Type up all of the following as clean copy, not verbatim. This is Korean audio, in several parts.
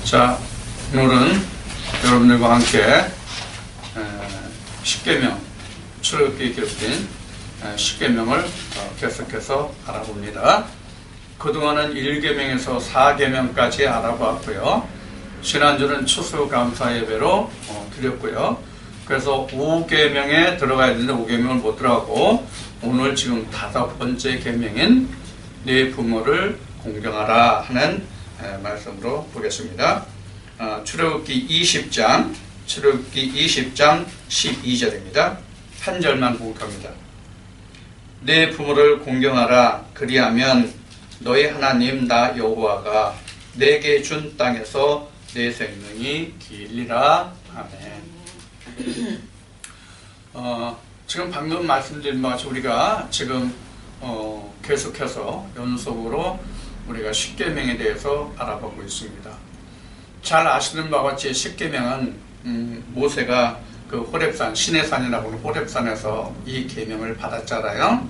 자, 오늘은 여러분들과 함께 십계명, 출애굽기에 기록된 십계명을 계속해서 알아봅니다. 그동안은 1계명에서 4계명까지 알아봤고요. 지난주는 추수감사 예배로 드렸고요. 그래서 5계명에 들어가야 되는데 5계명을 못 들어가고, 오늘 지금 5번째 계명인 네 부모를 공경하라 하는 말씀으로 보겠습니다. 출애굽기 20장 12절입니다. 한 절만 공독합니다. 네 부모를 공경하라. 그리하면 너희 하나님 나 여호와가 내게 준 땅에서 내 생명이 길리라. 아멘. 지금 방금 말씀드린 바와 같이 우리가 지금 계속해서 연속으로 우리가 십계명에 대해서 알아보고 있습니다. 잘 아시는 바와 같이 십계명은 모세가 그 호렙산, 시내산이라고 하는 호렙산에서 이 계명을 받았잖아요.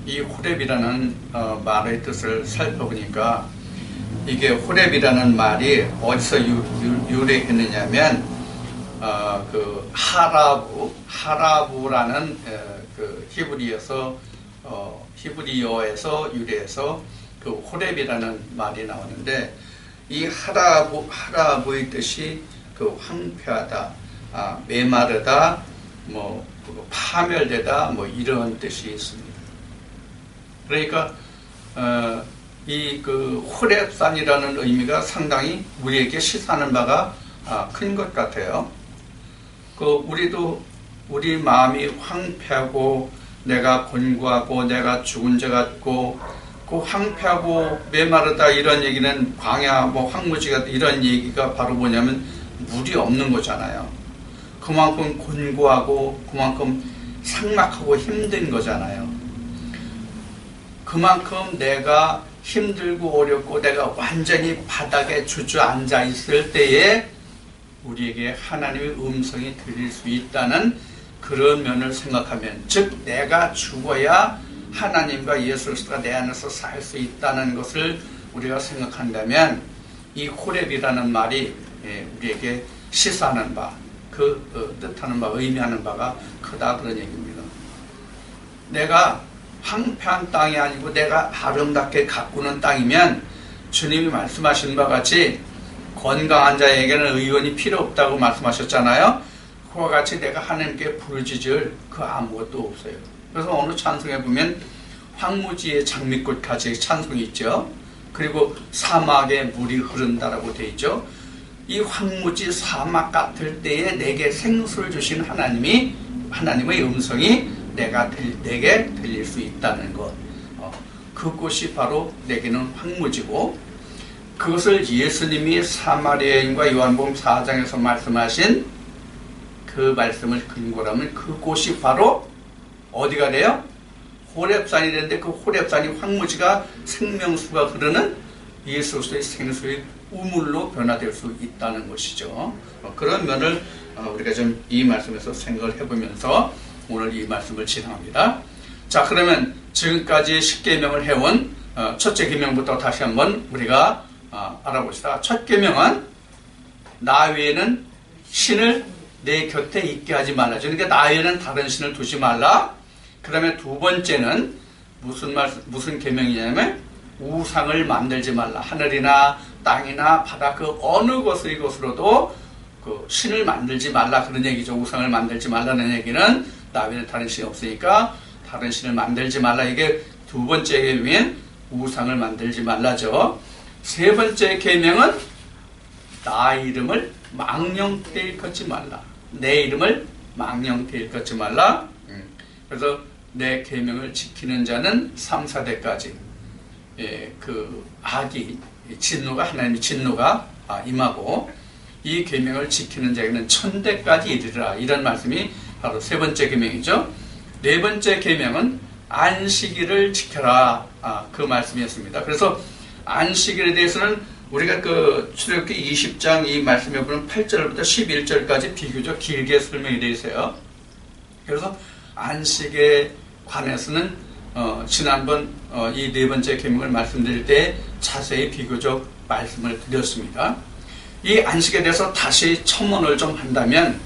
이 호렙이라는 말의 뜻을 살펴보니까 이게 호렙이라는 말이 어디서 유래했느냐면 그 하라부라는 그 히브리어에서 유래해서 그 호렙이라는 말이 나오는데, 이 하라부의 뜻이 그 황폐하다, 메마르다, 파멸되다, 이런 뜻이 있습니다. 그러니까 이 그 호렙산이라는 의미가 상당히 우리에게 시사하는 바가 큰 것 같아요. 우리 마음이 황폐하고 내가 곤고하고 내가 죽은 자 같고, 그 황폐하고 메마르다 이런 얘기는 광야 황무지 같은 이런 얘기가 바로 뭐냐면 물이 없는 거잖아요. 그만큼 곤고하고 그만큼 삭막하고 힘든 거잖아요. 그만큼 내가 힘들고 어렵고 내가 완전히 바닥에 주저앉아 있을 때에 우리에게 하나님의 음성이 들릴 수 있다는 그런 면을 생각하면, 즉 내가 죽어야 하나님과 예수 그리스도가 내 안에서 살 수 있다는 것을 우리가 생각한다면, 이 호렙이라는 말이 우리에게 시사하는 바, 뜻하는 바, 의미하는 바가 크다, 그런 얘기입니다. 내가 황폐한 땅이 아니고 내가 아름답게 가꾸는 땅이면 주님이 말씀하신 바 같이 건강한 자에게는 의원이 필요 없다고 말씀하셨잖아요. 그와 같이 내가 하나님께 부르짖을 그 아무것도 없어요. 그래서 어느 찬송에 보면 황무지의 장미꽃같이 찬송이 있죠. 그리고 사막에 물이 흐른다라고 되어 있죠. 이 황무지 사막 같을 때에 내게 생수를 주신 하나님의 음성이 내게 들릴 수 있다는 것, 그곳이 바로 내게는 황무지고, 그것을 예수님이 사마리아 여인과 요한복음 4장에서 말씀하신 그 말씀을 근거로 하면 그곳이 바로 어디가 돼요? 호렙산이 되는데, 그 호렙산이 황무지가 생명수가 흐르는 예수 그리스도의 생수의 우물로 변화될 수 있다는 것이죠. 그런 면을 우리가 좀 이 말씀에서 생각을 해보면서 오늘 이 말씀을 진행합니다. 자, 그러면 지금까지 십계명을 해온 첫째 계명부터 다시 한번 우리가 알아봅시다. 첫 계명은 나 외에는 신을 내 곁에 있게 하지 말라. 그러니까 나 외에는 다른 신을 두지 말라. 그 다음에 두 번째는 무슨 계명이냐면 우상을 만들지 말라. 하늘이나 땅이나 바다 그 어느 것으로도 그 신을 만들지 말라, 그런 얘기죠. 우상을 만들지 말라는 얘기는 나 외에는 다른 신이 없으니까 다른 신을 만들지 말라. 이게 두 번째 계명인 우상을 만들지 말라죠. 세 번째 계명은 나 이름을 망령되이 일컫지 말라. 내 이름을 망령되이 일컫지 말라. 그래서 내 계명을 지키는 자는 3, 4대까지 그 악이 하나님의 진노가 임하고, 이 계명을 지키는 자에게는 1000대까지 이르리라. 이런 말씀이 바로 세 번째 계명이죠. 네 번째 계명은 안식일을 지켜라, 그 말씀이었습니다. 그래서 안식일에 대해서는 우리가 그 출애굽기 20장 이 말씀에 보면 8절부터 11절까지 비교적 길게 설명이 되어 있어요. 그래서 안식에 관해서는 지난번 이 네 번째 계명을 말씀드릴 때 자세히 비교적 말씀을 드렸습니다. 이 안식에 대해서 다시 첨언을 좀 한다면,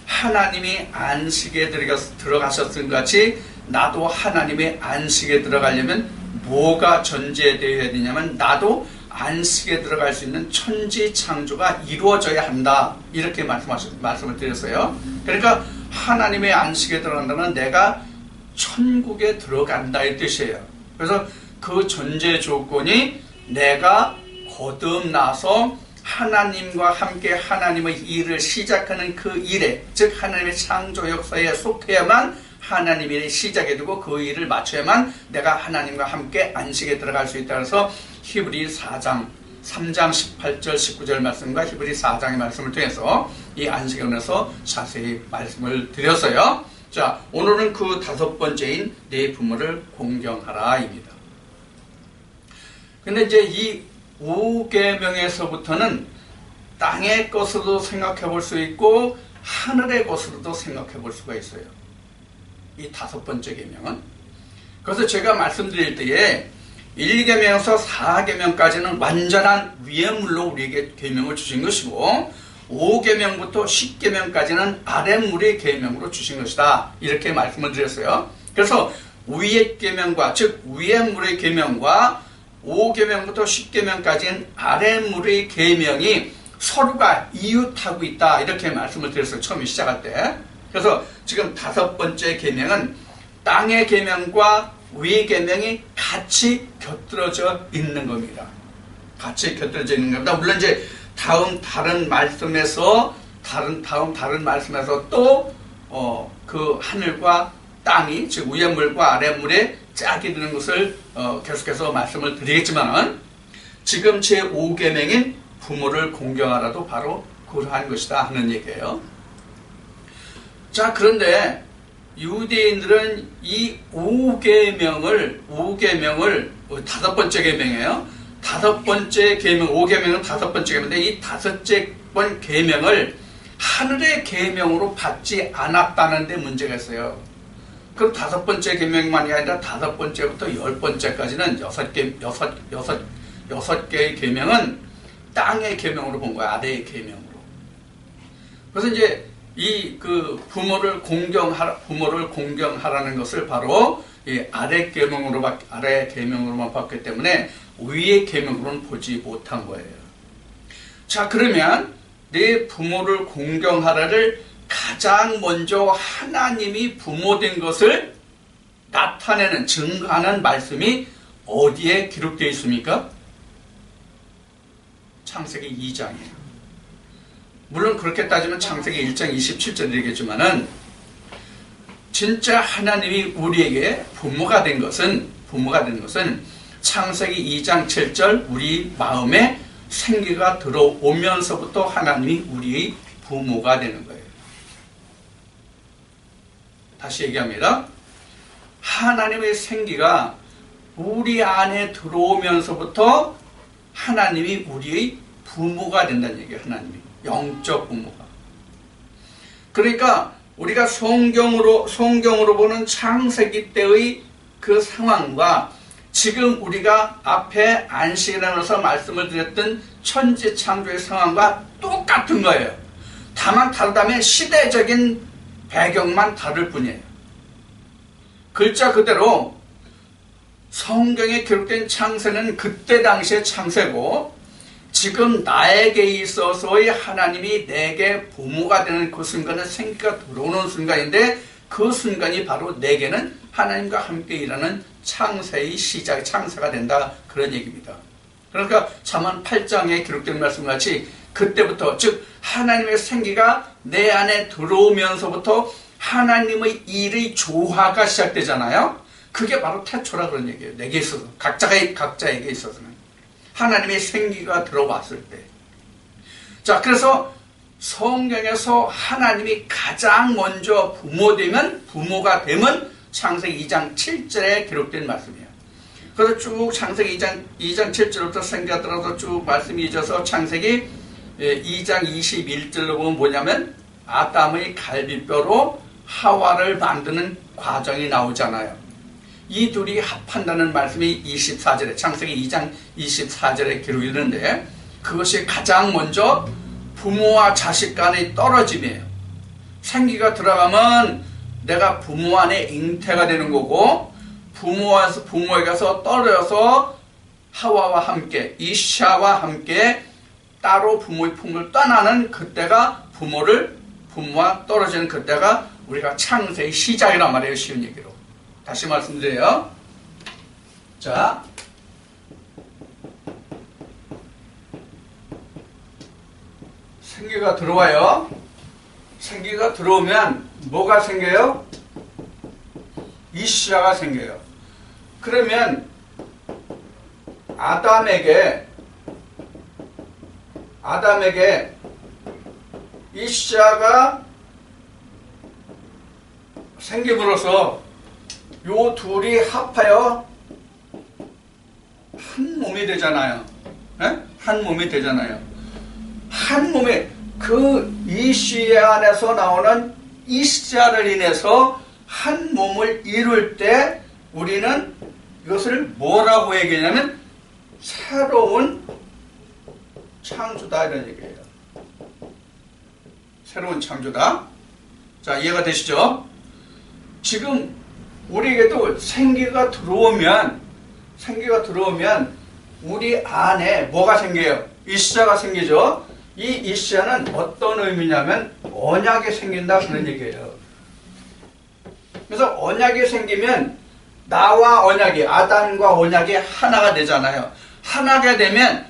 하나님이 안식에 들어가셨던 것 같이 나도 하나님의 안식에 들어가려면 뭐가 전제되어야 되냐면, 나도 안식에 들어갈 수 있는 천지 창조가 이루어져야 한다, 이렇게 말씀을 드렸어요. 그러니까 하나님의 안식에 들어간다는 내가 천국에 들어간다 이 뜻이에요. 그래서 그 전제 조건이 내가 거듭나서 하나님과 함께 하나님의 일을 시작하는 그 일에, 즉 하나님의 창조 역사에 속해야만 하나님의 일이 시작이 되고 그 일을 마쳐야만 내가 하나님과 함께 안식에 들어갈 수 있다. 그래서 히브리 4장 3장 18절 19절 말씀과 히브리 4장의 말씀을 통해서 이 안식에 관해서 자세히 말씀을 드렸어요. 자, 오늘은 그 다섯 번째인 네 부모를 공경하라 입니다. 근데 이제 이 5계명에서부터는 땅의 것으로도 생각해 볼 수 있고 하늘의 것으로도 생각해 볼 수가 있어요, 이 다섯 번째 계명은. 그래서 제가 말씀드릴 때에 1계명에서 4계명까지는 완전한 위에물로 우리에게 계명을 주신 것이고, 5계명부터 10계명까지는 아랫물의 계명으로 주신 것이다, 이렇게 말씀을 드렸어요. 그래서 위의 계명과, 즉 위의 물의 계명과 5계명부터 10계명까지는 아랫물의 계명이 서로가 이웃하고 있다, 이렇게 말씀을 드렸어요, 처음에 시작할 때. 그래서 지금 다섯 번째 계명은 땅의 계명과 위의 계명이 같이 곁들여져 있는 겁니다. 같이 곁들여져 있는 겁니다. 물론 이제 다른 말씀에서 또 그 하늘과 땅이, 즉 위의 물과 아랫 물에 짝이 드는 것을 계속해서 말씀을 드리겠지만, 지금 제 5계명인 부모를 공경하라도 바로 그러한 것이다 하는 얘기예요. 자, 그런데 유대인들은 이 5계명을 다섯 번째 계명이에요. 다섯 번째 계명, 5계명은 다섯 번째 계명인데 이 다섯째 번 계명을 하늘의 계명으로 받지 않았다는 데 문제가 있어요. 그럼 다섯 번째 계명만이 아니라 다섯 번째부터 10번째까지는 여섯 개의 계명은 땅의 계명으로 본 거야, 아래의 계명으로. 그래서 이제 이 부모를 공경하라는 것을 바로 이 아래 계명으로만 봤기 때문에 위의 계명으로는 보지 못한 거예요. 자, 그러면 내 부모를 공경하라를 가장 먼저 하나님이 부모된 것을 나타내는, 증거하는 말씀이 어디에 기록되어 있습니까? 창세기 2장이에요. 물론 그렇게 따지면 창세기 1장 27절이겠지만은, 진짜 하나님이 우리에게 부모가 된 것은 창세기 2장 7절 우리 마음에 생기가 들어오면서부터 하나님이 우리의 부모가 되는 거예요. 다시 얘기합니다. 하나님의 생기가 우리 안에 들어오면서부터 하나님이 우리의 부모가 된다는 얘기예요. 하나님이 영적 부모가. 그러니까 우리가 성경으로 보는 창세기 때의 그 상황과 지금 우리가 앞에 안식이라면서 말씀을 드렸던 천지 창조의 상황과 똑같은 거예요. 다만 다르다면 시대적인 배경만 다를 뿐이에요. 글자 그대로 성경에 기록된 창세는 그때 당시의 창세고, 지금 나에게 있어서의 하나님이 내게 부모가 되는 그 순간은 생기가 들어오는 순간인데, 그 순간이 바로 내게는 하나님과 함께 일하는 창세의 시작, 창세가 된다, 그런 얘기입니다. 그러니까 잠언 8장에 기록된 말씀과 같이 그때부터, 즉 하나님의 생기가 내 안에 들어오면서부터 하나님의 일의 조화가 시작되잖아요. 그게 바로 태초라 그런 얘기예요. 내게 있어서, 각자에게 있어서는 하나님의 생기가 들어왔을 때. 자, 그래서 성경에서 하나님이 가장 먼저 부모가 되면 창세기 2장 7절에 기록된 말씀이에요. 그래서 쭉 창세기 2장 7절부터 생기가 들어서 쭉 말씀이 잊어서 창세기 2장 21절로 보면 뭐냐면 아담의 갈비뼈로 하와를 만드는 과정이 나오잖아요. 이 둘이 합한다는 말씀이 24절에, 창세기 2장 24절에 기록이 있는데, 그것이 가장 먼저 부모와 자식 간의 떨어짐이에요. 생기가 들어가면 내가 부모 안에 잉태가 되는 거고, 부모에게서 떨어져서 하와와 함께, 이샤와 함께 따로 부모의 품을 떠나는 그때가 부모와 떨어지는 그때가 우리가 창세의 시작이란 말이에요. 쉬운 얘기로. 다시 말씀드려요. 자, 생기가 들어와요. 생기가 들어오면 뭐가 생겨요? 이시아가 생겨요. 그러면 아담에게 이시아가 생김으로써 요 둘이 합하여 한 몸이 되잖아요. 에? 한 몸이 되잖아요. 한 몸이 그 이시아 안에서 나오는 이시아를 인해서 한 몸을 이룰 때 우리는 이것을 뭐라고 얘기하냐면 새로운 창조다 이런 얘기예요. 새로운 창조다. 자, 이해가 되시죠? 지금 우리에게도 생기가 들어오면 우리 안에 뭐가 생겨요? 이시아가 생기죠. 이 이시아는 어떤 의미냐면 언약이 생긴다 그런 얘기예요. 그래서 언약이 생기면 나와 언약이, 아담과 언약이 하나가 되잖아요. 하나가 되면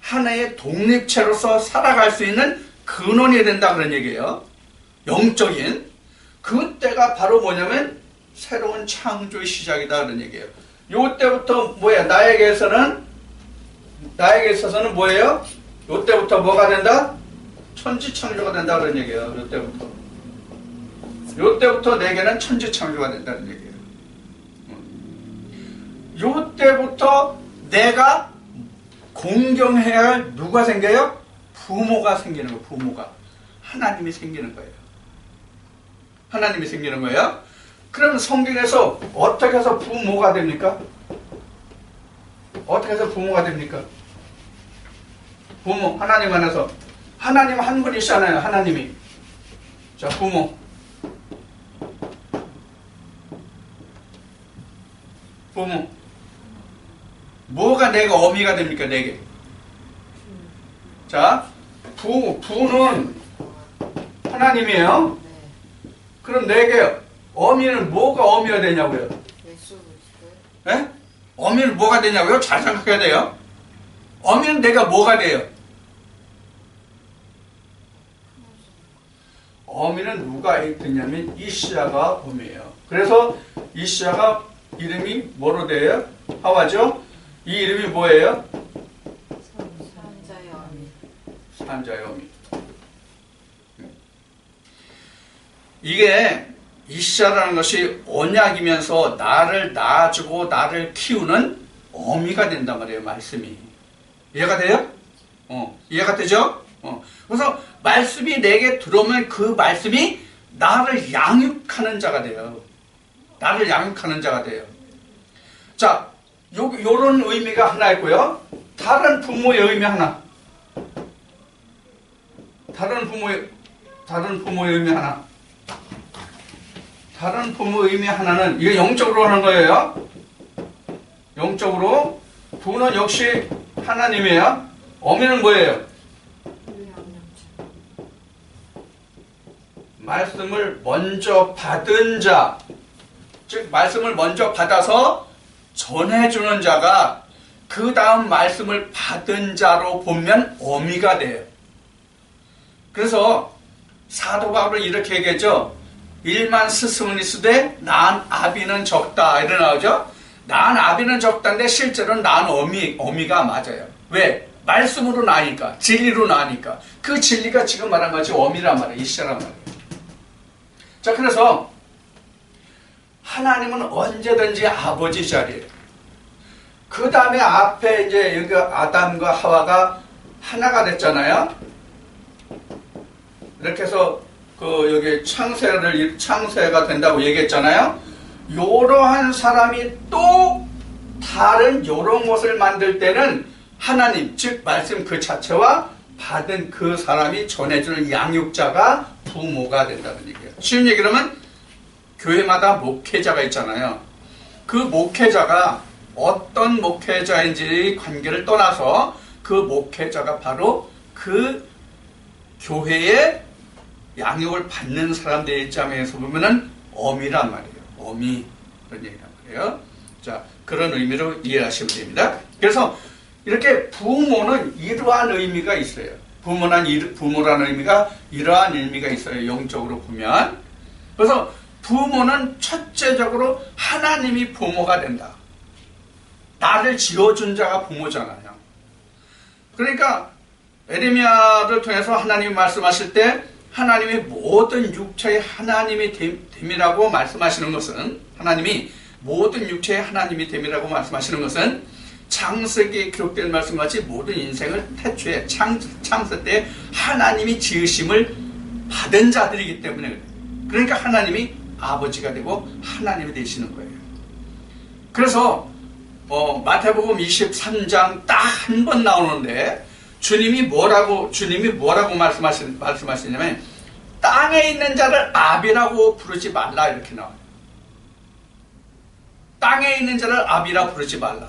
하나의 독립체로서 살아갈 수 있는 근원이 된다 그런 얘기예요. 영적인. 그때가 바로 뭐냐면 새로운 창조의 시작이다 그런 얘기예요. 요때부터 뭐야? 나에게 있어서는 뭐예요? 요때부터 뭐가 된다? 천지창조가 된다 그런 얘기예요. 요때부터 내게는 천지창조가 된다는 얘기예요. 요때부터 내가 공경해야 할 누가 생겨요? 부모가 생기는 거예요. 부모가. 하나님이 생기는 거예요. 하나님이 생기는 거예요. 그럼 성경에서 어떻게 해서 부모가 됩니까? 어떻게 해서 부모가 됩니까? 부모, 하나님 안에서. 하나님 한 분이시잖아요. 하나님이. 자, 부모. 뭐가 내가 어미가 됩니까? 내게. 자, 부는 하나님이에요. 그럼 내게 어미는 뭐가 어미가 되냐고요? 예? 어미는 뭐가 되냐고요? 잘 생각해야 돼요. 어미는 내가 뭐가 돼요? 어미는 누가 되냐면 이시아가 어미예요. 그래서 이시아가 이름이 뭐로 돼요? 하와죠? 이 이름이 뭐예요? 산자의 어미. 이게 이시아라는 것이 언약이면서 나를 낳아주고 나를 키우는 어미가 된단 말이에요. 말씀이. 이해가 돼요? 이해가 되죠? 그래서 말씀이 내게 들어오면 그 말씀이 나를 양육하는 자가 돼요. 나를 양육하는 자가 돼요. 자, 요런 의미가 하나 있고요. 다른 부모의 의미 하나. 다른 부모의 의미 하나. 다른 부모의 의미 하나는 이게 영적으로 하는 거예요. 영적으로. 부는 역시 하나님이에요. 어미는 뭐예요? 말씀을 먼저 받은 자. 즉 말씀을 먼저 받아서 전해주는 자가 그 다음 말씀을 받은 자로 보면 어미가 돼요. 그래서 사도 바울은 이렇게 얘기했죠. 일만 스승은 있으되 난 아비는 적다 이래 나오죠. 난 아비는 적다인데 실제로는 난 어미가 맞아요. 왜? 말씀으로 나니까, 진리로 나니까. 그 진리가 지금 말한 것이 어미란 말이에요. 이시아란 말이에요. 자, 그래서 하나님은 언제든지 아버지 자리에요. 그 다음에 앞에 이제 여기 아담과 하와가 하나가 됐잖아요. 이렇게 해서 여기 창세가 된다고 얘기했잖아요. 요러한 사람이 또 다른 요런 것을 만들 때는 하나님, 즉 말씀 그 자체와 받은 그 사람이 전해주는 양육자가 부모가 된다는 얘기예요. 쉬운 얘기로 하면 교회마다 목회자가 있잖아요. 그 목회자가 어떤 목회자인지 관계를 떠나서 그 목회자가 바로 그 교회의 양육을 받는 사람들의 입장에서 보면은 어미란 말이에요. 어미. 그런 얘기란 말이에요. 자, 그런 의미로 이해하시면 됩니다. 그래서 이렇게 부모는 이러한 의미가 있어요. 부모라는 의미가 이러한 의미가 있어요. 영적으로 보면. 그래서 부모는 첫째적으로 하나님이 부모가 된다. 나를 지어준 자가 부모잖아요. 그러니까 에레미야를 통해서 하나님이 말씀하실 때 하나님이 모든 육체의 하나님이 됨이라고 말씀하시는 것은, 하나님이 모든 육체의 하나님이 됨이라고 말씀하시는 것은 창세기에 기록된 말씀같이 모든 인생을 태초에 창세 때 하나님이 지으심을 받은 자들이기 때문에 그래요. 그러니까 하나님이 아버지가 되고 하나님이 되시는 거예요. 그래서 마태복음 23장 딱 한 번 나오는데 주님이 뭐라고 말씀하시냐면 땅에 있는 자를 아비라고 부르지 말라 이렇게 나와요. 땅에 있는 자를 아비라 부르지 말라.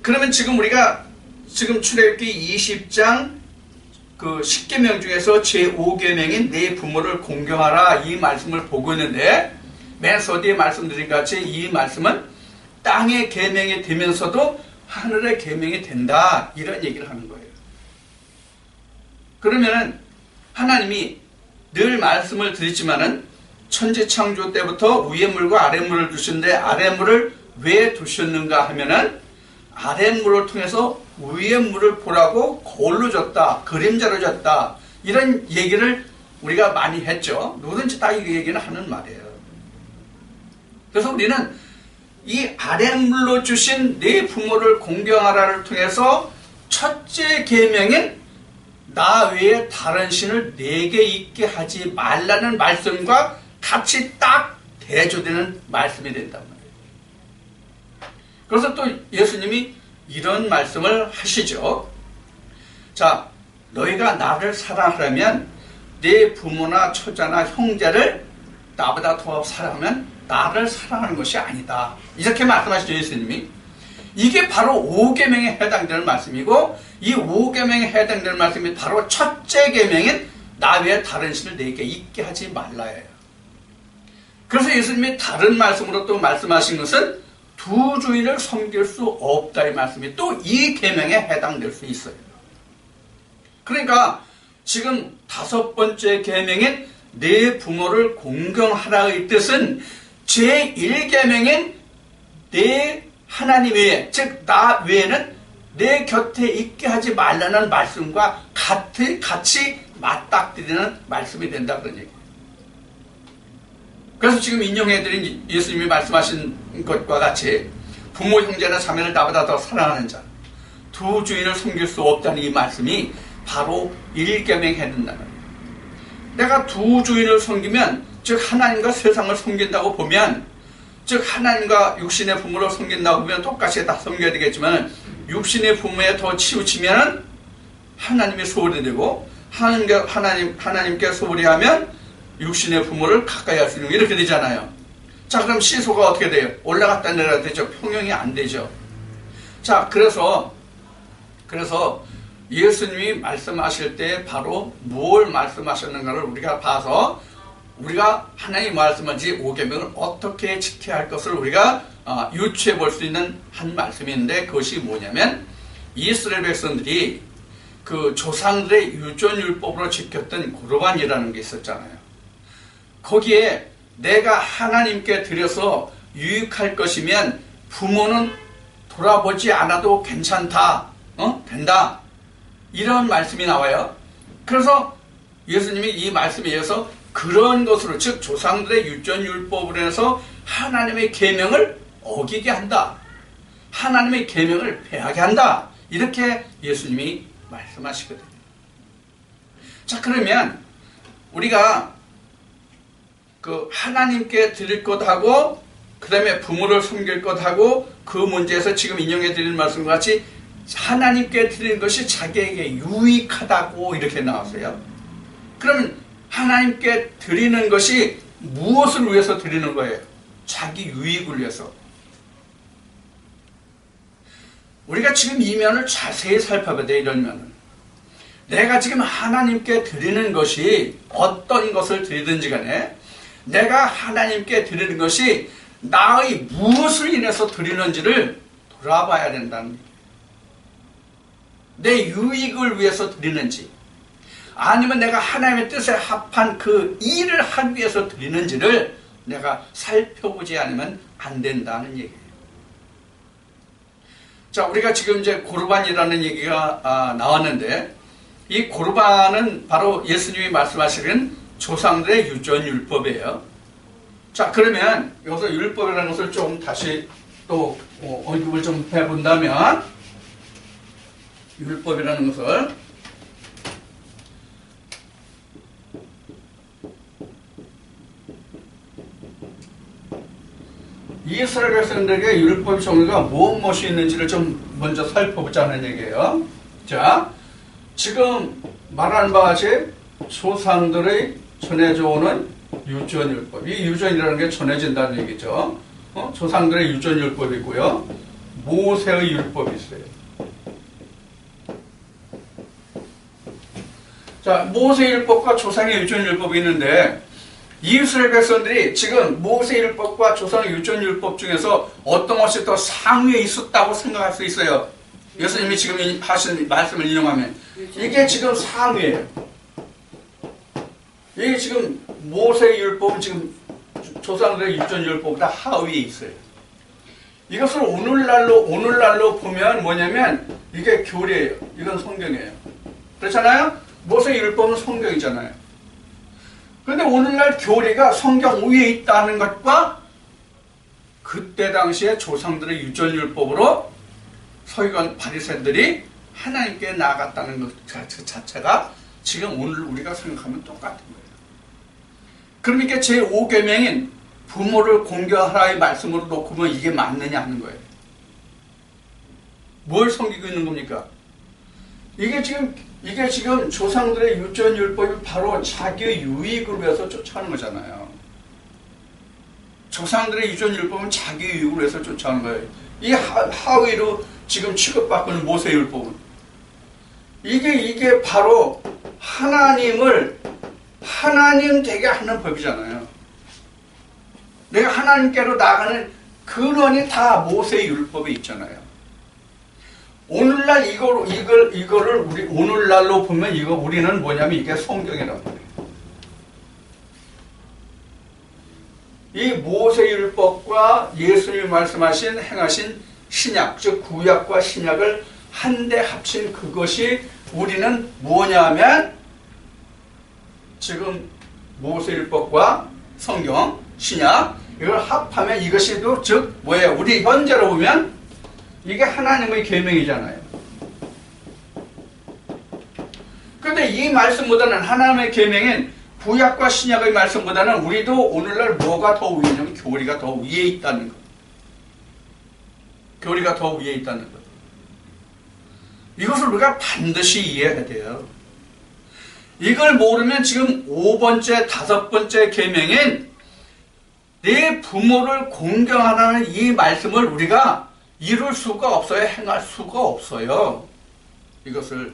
그러면 지금 우리가 출애굽기 20장 그 10계명 중에서 제5계명인 내 부모를 공경하라 이 말씀을 보고 있는데 맨 서두에 말씀드린 같이 이 말씀은 땅의 계명이 되면서도 하늘의 계명이 된다 이런 얘기를 하는 거예요. 그러면은 하나님이 늘 말씀을 드리지만은 천지창조 때부터 위에 물과 아래 물을 두셨는데 아래 물을 왜 두셨는가 하면은 아래 물을 통해서 위에 물을 보라고 거울로 줬다, 그림자로 줬다 이런 얘기를 우리가 많이 했죠. 누구든지 다 이 얘기는 하는 말이에요. 그래서 우리는 이 아랫물로 주신 네 부모를 공경하라를 통해서 첫째 계명인 나 외에 다른 신을 내게 있게 하지 말라는 말씀과 같이 딱 대조되는 말씀이 된단 말이에요. 그래서 또 예수님이 이런 말씀을 하시죠. 자, 너희가 나를 사랑하려면 네 부모나 처자나 형제를 나보다 더 사랑하면 나를 사랑하는 것이 아니다. 이렇게 말씀하시죠, 예수님이. 이게 바로 5계명에 해당되는 말씀이고 이 5계명에 해당되는 말씀이 바로 첫째 계명인 나 외에 다른 신을 내게 있게 하지 말라예요. 그래서 예수님이 다른 말씀으로 또 말씀하신 것은 두 주인을 섬길 수 없다 이 말씀이 또 이 계명에 해당될 수 있어요. 그러니까 지금 5번째 계명인 내 부모를 공경하라의 뜻은 제1계명인 내 하나님 외에 즉 나 외에는 내 곁에 있게 하지 말라는 말씀과 같이 맞닥뜨리는 말씀이 된다 그런 얘기예요. 그래서 지금 인용해드린 예수님이 말씀하신 것과 같이 부모 형제나 자매를 나보다 더 사랑하는 자 두 주인을 섬길 수 없다는 이 말씀이 바로 1계명에 해당된다는 거예요. 내가 두 주인을 섬기면 즉 하나님과 세상을 섬긴다고 보면 즉 하나님과 육신의 부모를 섬긴다고 보면 똑같이 다 섬겨야 되겠지만 육신의 부모에 더 치우치면 하나님이 소홀히 되고 하나님께 소홀히 하면 육신의 부모를 가까이 할 수 있는 이렇게 되잖아요. 자, 그럼 시소가 어떻게 돼요? 올라갔다 내려갔다 되죠. 평형이 안 되죠. 자, 그래서 예수님이 말씀하실 때 바로 뭘 말씀하셨는가를 우리가 봐서 우리가 하나님 말씀하신 5계명을 어떻게 지켜야 할 것을 우리가 유추해 볼 수 있는 한 말씀인데 그것이 뭐냐면 이스라엘 백성들이 그 조상들의 유전율법으로 지켰던 고르반이라는 게 있었잖아요. 거기에 내가 하나님께 드려서 유익할 것이면 부모는 돌아보지 않아도 괜찮다. 된다. 이런 말씀이 나와요. 그래서 예수님이 이 말씀에 의해서 그런 것으로 즉 조상들의 유전율법으로 해서 하나님의 계명을 어기게 한다. 하나님의 계명을 폐하게 한다. 이렇게 예수님이 말씀하시거든요. 자, 그러면 우리가 그 하나님께 드릴 것하고 그 다음에 부모를 섬길 것하고 그 문제에서 지금 인용해 드리는 말씀과 같이 하나님께 드리는 것이 자기에게 유익하다고 이렇게 나왔어요. 그러면 하나님께 드리는 것이 무엇을 위해서 드리는 거예요? 자기 유익을 위해서. 우리가 지금 이 면을 자세히 살펴봐야 돼. 이런 면을. 내가 지금 하나님께 드리는 것이 어떤 것을 드리든지 간에 내가 하나님께 드리는 것이 나의 무엇을 인해서 드리는지를 돌아봐야 된다는 얘기예요. 내 유익을 위해서 드리는지 아니면 내가 하나님의 뜻에 합한 그 일을 하기 위해서 드리는지를 내가 살펴보지 않으면 안 된다는 얘기예요. 자, 우리가 지금 이제 고르반이라는 얘기가 나왔는데 이 고르반은 바로 예수님이 말씀하시는 조상들의 유전율법이에요. 자, 그러면 여기서 율법이라는 것을 좀 다시 또 언급을 좀 해본다면 율법이라는 것을 이스라엘 백성들에게 율법 종류가 무엇이 있는지를 좀 먼저 살펴보자는 얘기예요. 자, 지금 말하는 바와 같이 조상들의 전해져 오는 유전율법. 이 유전이라는 게 전해진다는 얘기죠. 조상들의 유전율법이 있고요. 모세의 율법이 있어요. 자, 모세의 율법과 조상의 유전율법이 있는데 이스라엘 백성들이 지금 모세의 율법과 조상의 유전율법 중에서 어떤 것이 더 상위에 있었다고 생각할 수 있어요. 예수님이 지금 하신 말씀을 인용하면 이게 지금 상위예요. 이게 지금 모세의 율법은 지금 조상들의 유전율법보다 하위에 있어요. 이것을 오늘날로 보면 뭐냐면 이게 교리예요. 이건 성경이에요. 그렇잖아요? 모세의 율법은 성경이잖아요. 그런데 오늘날 교리가 성경 위에 있다는 것과 그때 당시에 조상들의 유전율법으로 서기관 바리새인들이 하나님께 나아갔다는 것 자체가 지금 오늘 우리가 생각하면 똑같은 거예요. 그러니까 제5계명인 부모를 공경하라의 말씀으로 놓고 보면 이게 맞느냐 하는 거예요. 뭘 섬기고 있는 겁니까? 이게 지금 조상들의 유전율법이 바로 자기의 유익을 위해서 쫓아가는 거잖아요. 조상들의 유전율법은 자기 유익을 위해서 쫓아가는 거예요. 이 하위로 지금 취급받고 있는 모세율법은 이게 바로 하나님을 하나님 되게 하는 법이잖아요. 내가 하나님께로 나가는 근원이 다 모세의 율법에 있잖아요. 오늘날 이거를 우리 오늘날로 보면 우리는 뭐냐면 이게 성경이란 말이에요. 이 모세율법과 예수님이 말씀하신 행하신 신약, 즉 구약과 신약을 한데 합친 그것이 우리는 뭐냐면 지금 모세율법과 성경, 신약 이걸 합하면 이것이 즉 뭐예요? 우리 현재로 보면 이게 하나님의 계명이잖아요. 그런데 이 말씀보다는 하나님의 계명인 구약과 신약의 말씀보다는 우리도 오늘날 뭐가 더 위냐면 교리가 더 위에 있다는 것. 교리가 더 위에 있다는 것. 이것을 우리가 반드시 이해해야 돼요. 이걸 모르면 지금 5번째, 5번째 계명인 내 부모를 공경하라는 이 말씀을 우리가 이룰 수가 없어요. 행할 수가 없어요. 이것을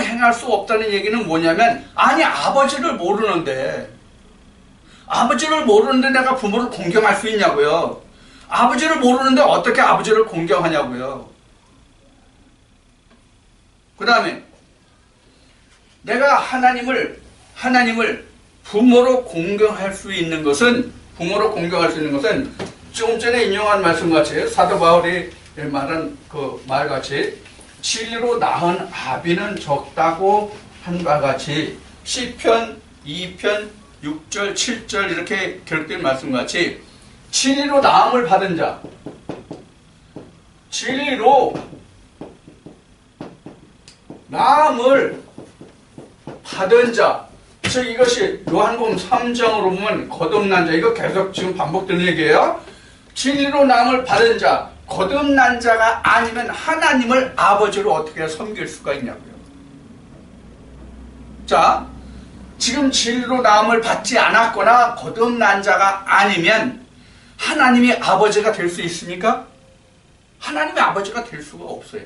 행할 수 없다는 얘기는 뭐냐면 아니 아버지를 모르는데 내가 부모를 공경할 수 있냐고요. 아버지를 모르는데 어떻게 아버지를 공경하냐고요. 그 다음에 내가 하나님을 부모로 공경할 수 있는 것은 조금 전에 인용한 말씀같이 사도 바울이 말한 그 말같이 진리로 낳은 아비는 적다고 한 바같이 시편 2편 6절 7절 이렇게 기록된 말씀같이 진리로 낳음을 받은 자, 진리로 낳음을 받은 자, 즉 이것이 요한복음 3장으로 보면 거듭난 자, 이거 계속 지금 반복되는 얘기예요. 진리로 낳음을 받은 자, 거듭난 자가 아니면 하나님을 아버지로 어떻게 섬길 수가 있냐고요. 자, 지금 진리로 나음을 받지 않았거나 거듭난 자가 아니면 하나님이 아버지가 될 수 있습니까? 하나님의 아버지가 될 수가 없어요.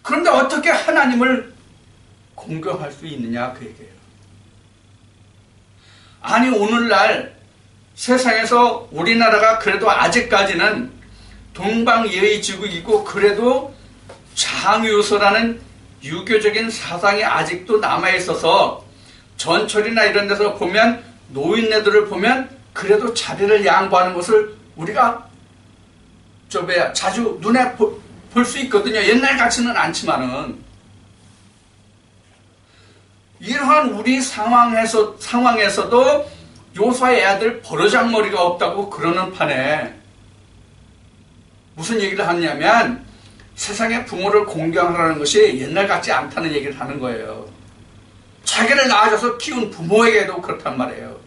그런데 어떻게 하나님을 공경할 수 있느냐 그 얘기예요. 아니 오늘날 세상에서 우리나라가 그래도 아직까지는 동방예의지국이고 그래도 장유서라는 유교적인 사상이 아직도 남아있어서 전철이나 이런 데서 보면 노인네들을 보면 그래도 자리를 양보하는 것을 우리가 자주 눈에 볼 수 있거든요. 옛날 같지는 않지만은 이러한 우리 상황에서도 요사의 애들 버르장머리가 없다고 그러는 판에 무슨 얘기를 하냐면 세상의 부모를 공경하라는 것이 옛날 같지 않다는 얘기를 하는 거예요. 자기를 낳아줘서 키운 부모에게도 그렇단 말이에요.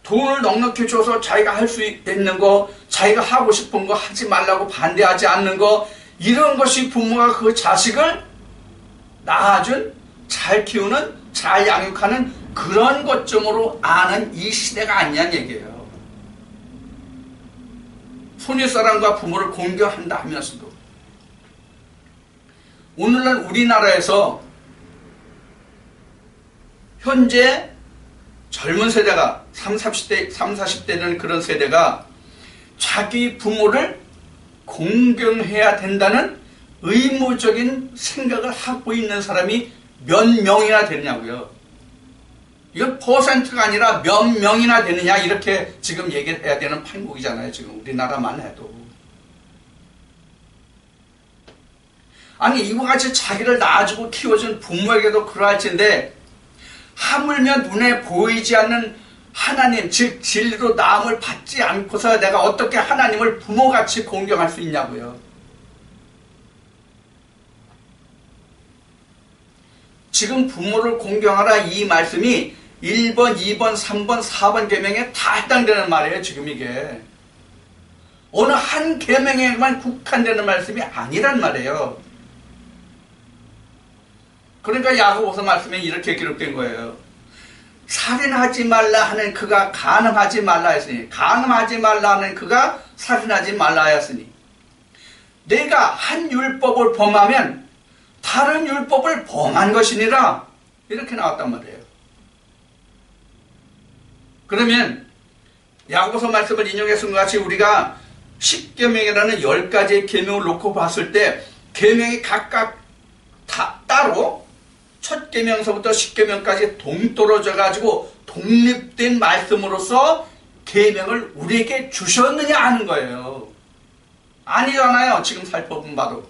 돈을 넉넉히 줘서 자기가 할 수 있는 거, 자기가 하고 싶은 거 하지 말라고 반대하지 않는 거, 이런 것이 부모가 그 자식을 낳아준, 잘 키우는, 잘 양육하는 그런 것점으로 아는 이 시대가 아니냐는 얘기예요. 손윗사람과 부모를 공경한다 하면서도 오늘날 우리나라에서 현재 젊은 세대가 40대는 그런 세대가 자기 부모를 공경해야 된다는 의무적인 생각을 하고 있는 사람이 몇 명이나 되느냐고요. 이건 퍼센트가 아니라 몇 명이나 되느냐 이렇게 지금 얘기해야 되는 판국이잖아요. 지금 우리나라만 해도. 아니 이와 같이 자기를 낳아주고 키워준 부모에게도 그러할진데 하물며 눈에 보이지 않는 하나님, 즉 진리로 나음을 받지 않고서 내가 어떻게 하나님을 부모같이 공경할 수 있냐고요. 지금 부모를 공경하라 이 말씀이 1번, 2번, 3번, 4번 계명에 다 해당되는 말이에요. 지금 이게 어느 한 계명에만 국한되는 말씀이 아니란 말이에요. 그러니까 야고보서 말씀에 이렇게 기록된 거예요. 살인하지 말라 하는 그가 간음하지 말라 했으니, 간음하지 말라 하는 그가 살인하지 말라 하였으니, 내가 한 율법을 범하면 다른 율법을 범한 것이니라, 이렇게 나왔단 말이에요. 그러면 야고보서 말씀을 인용했은 것 같이 우리가 10계명이라는 10가지의 계명을 놓고 봤을 때 계명이 각각 다 따로 첫 계명서부터 10계명까지 동떨어져 가지고 독립된 말씀으로서 계명을 우리에게 주셨느냐 하는 거예요. 아니잖아요. 지금 살펴본 바로.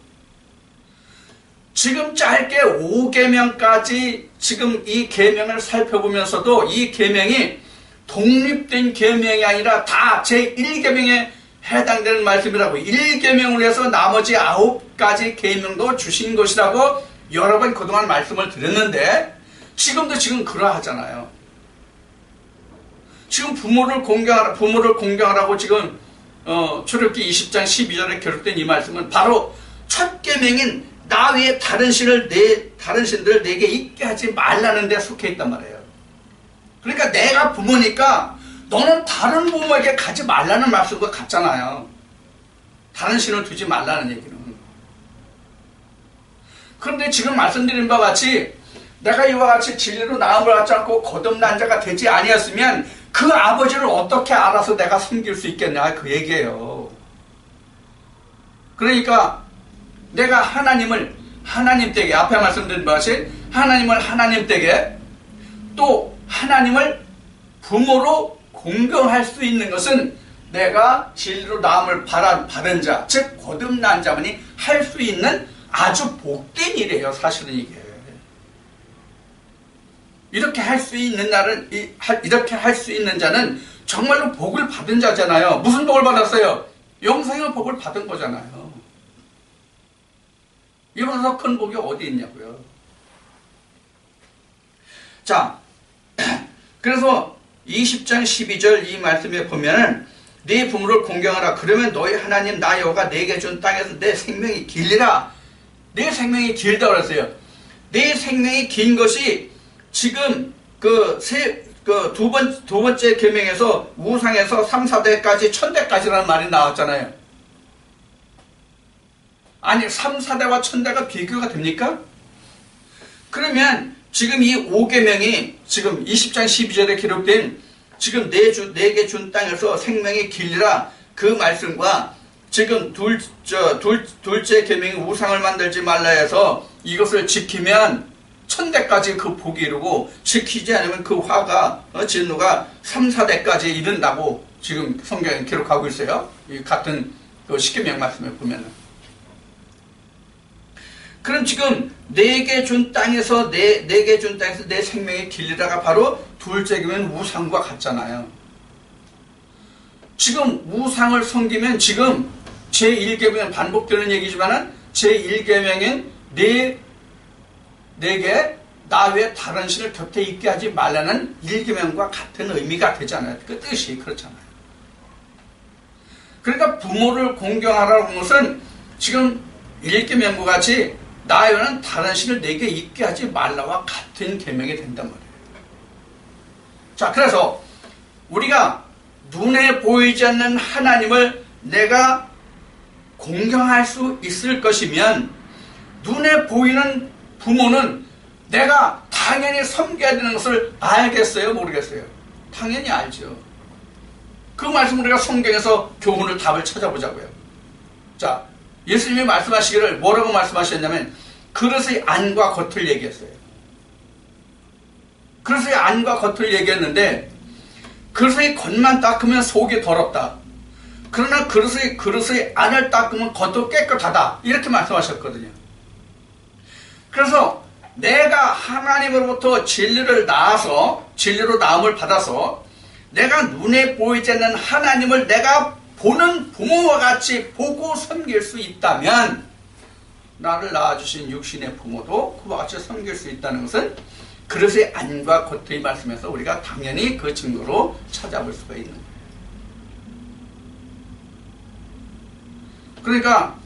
지금 짧게 5계명까지 지금 이 계명을 살펴보면서도 이 계명이 독립된 계명이 아니라 다 제1계명에 해당되는 말씀이라고 1계명을 해서 나머지 9가지 계명도 주신 것이라고 여러 번 그동안 말씀을 드렸는데 지금 그러하잖아요. 지금 부모를 공경하라고 지금 출애굽기 20장 12절에 기록된 이 말씀은 바로 첫 계명인 나 외에 다른 신들을 내게 있게 하지 말라는 데 속해 있단 말이에요. 그러니까 내가 부모니까 너는 다른 부모에게 가지 말라는 말씀과 같잖아요. 다른 신을 두지 말라는 얘기는. 그런데 지금 말씀드린 바와 같이 내가 이와 같이 진리로 나음을 받지 않고 거듭난 자가 되지 아니었으면 그 아버지를 어떻게 알아서 내가 섬길 수 있겠냐 그 얘기예요. 그러니까 내가 하나님을 하나님 댁에 앞에 말씀드린 바와 같이 하나님을 하나님 댁에 또 하나님을 부모로 공경할 수 있는 것은 내가 진리로 나음을 받은 자, 즉 거듭난 자만이 할 수 있는 아주 복된 일이에요. 사실은 이게 이렇게 할 수 있는 자는 정말로 복을 받은 자잖아요. 무슨 복을 받았어요? 영생의 복을 받은 거잖아요. 이보다 큰 복이 어디 있냐고요. 자, 그래서 20장 12절 이 말씀에 보면은 네 부모를 공경하라. 그러면 너희 하나님 나 여호와가 내게 준 땅에서 내 생명이 길리라. 내 생명이 길다고 그랬어요. 내 생명이 긴 것이 지금 두 번째 계명에서 우상에서 3, 4대까지 1000대까지라는 말이 나왔잖아요. 아니 3, 4대와 1000대가 비교가 됩니까? 그러면 지금 이 5계명이 지금 20장 12절에 기록된 지금 내게 준 땅에서 생명이 길리라 그 말씀과 지금 둘째 계명이 우상을 만들지 말라 해서 이것을 지키면 1000대까지 그 복이 이르고 지키지 않으면 그 화가 진노가 3, 4대까지 이른다고 지금 성경에 기록하고 있어요. 이 같은 그 십계명 말씀에 보면은. 그럼 지금 내게 준 땅에서 내게 준 땅에서 내 생명의 길리라가 바로 둘째 계명은 우상과 같잖아요. 지금 우상을 섬기면 지금 제1계명은 반복되는 얘기지만은 제1계명은 내게 나 외에 다른 신을 곁에 있게 하지 말라는 1계명과 같은 의미가 되잖아요. 그 뜻이 그렇잖아요. 그러니까 부모를 공경하라는 것은 지금 1계명과 같이 나 외에는 다른 신을 내게 있게 하지 말라와 같은 계명이 된단 말이에요. 자, 그래서 우리가 눈에 보이지 않는 하나님을 내가 공경할 수 있을 것이면 눈에 보이는 부모는 내가 당연히 섬겨야 되는 것을 알겠어요? 모르겠어요? 당연히 알죠. 그 말씀 우리가 성경에서 교훈을 답을 찾아보자고요. 자, 예수님이 말씀하시기를 뭐라고 말씀하셨냐면 그릇의 안과 겉을 얘기했어요. 그릇의 안과 겉을 얘기했는데 그릇의 겉만 닦으면 속이 더럽다. 그러나 그릇의 안을 닦으면 겉도 깨끗하다. 이렇게 말씀하셨거든요. 그래서 내가 하나님으로부터 진리로 나음을 받아서 내가 눈에 보이지 않는 하나님을 내가 보는 부모와 같이 보고 섬길 수 있다면 나를 낳아주신 육신의 부모도 그와 같이 섬길 수 있다는 것은 그릇의 안과 겉의 말씀에서 우리가 당연히 그 증거로 찾아볼 수가 있는 거예요. 그러니까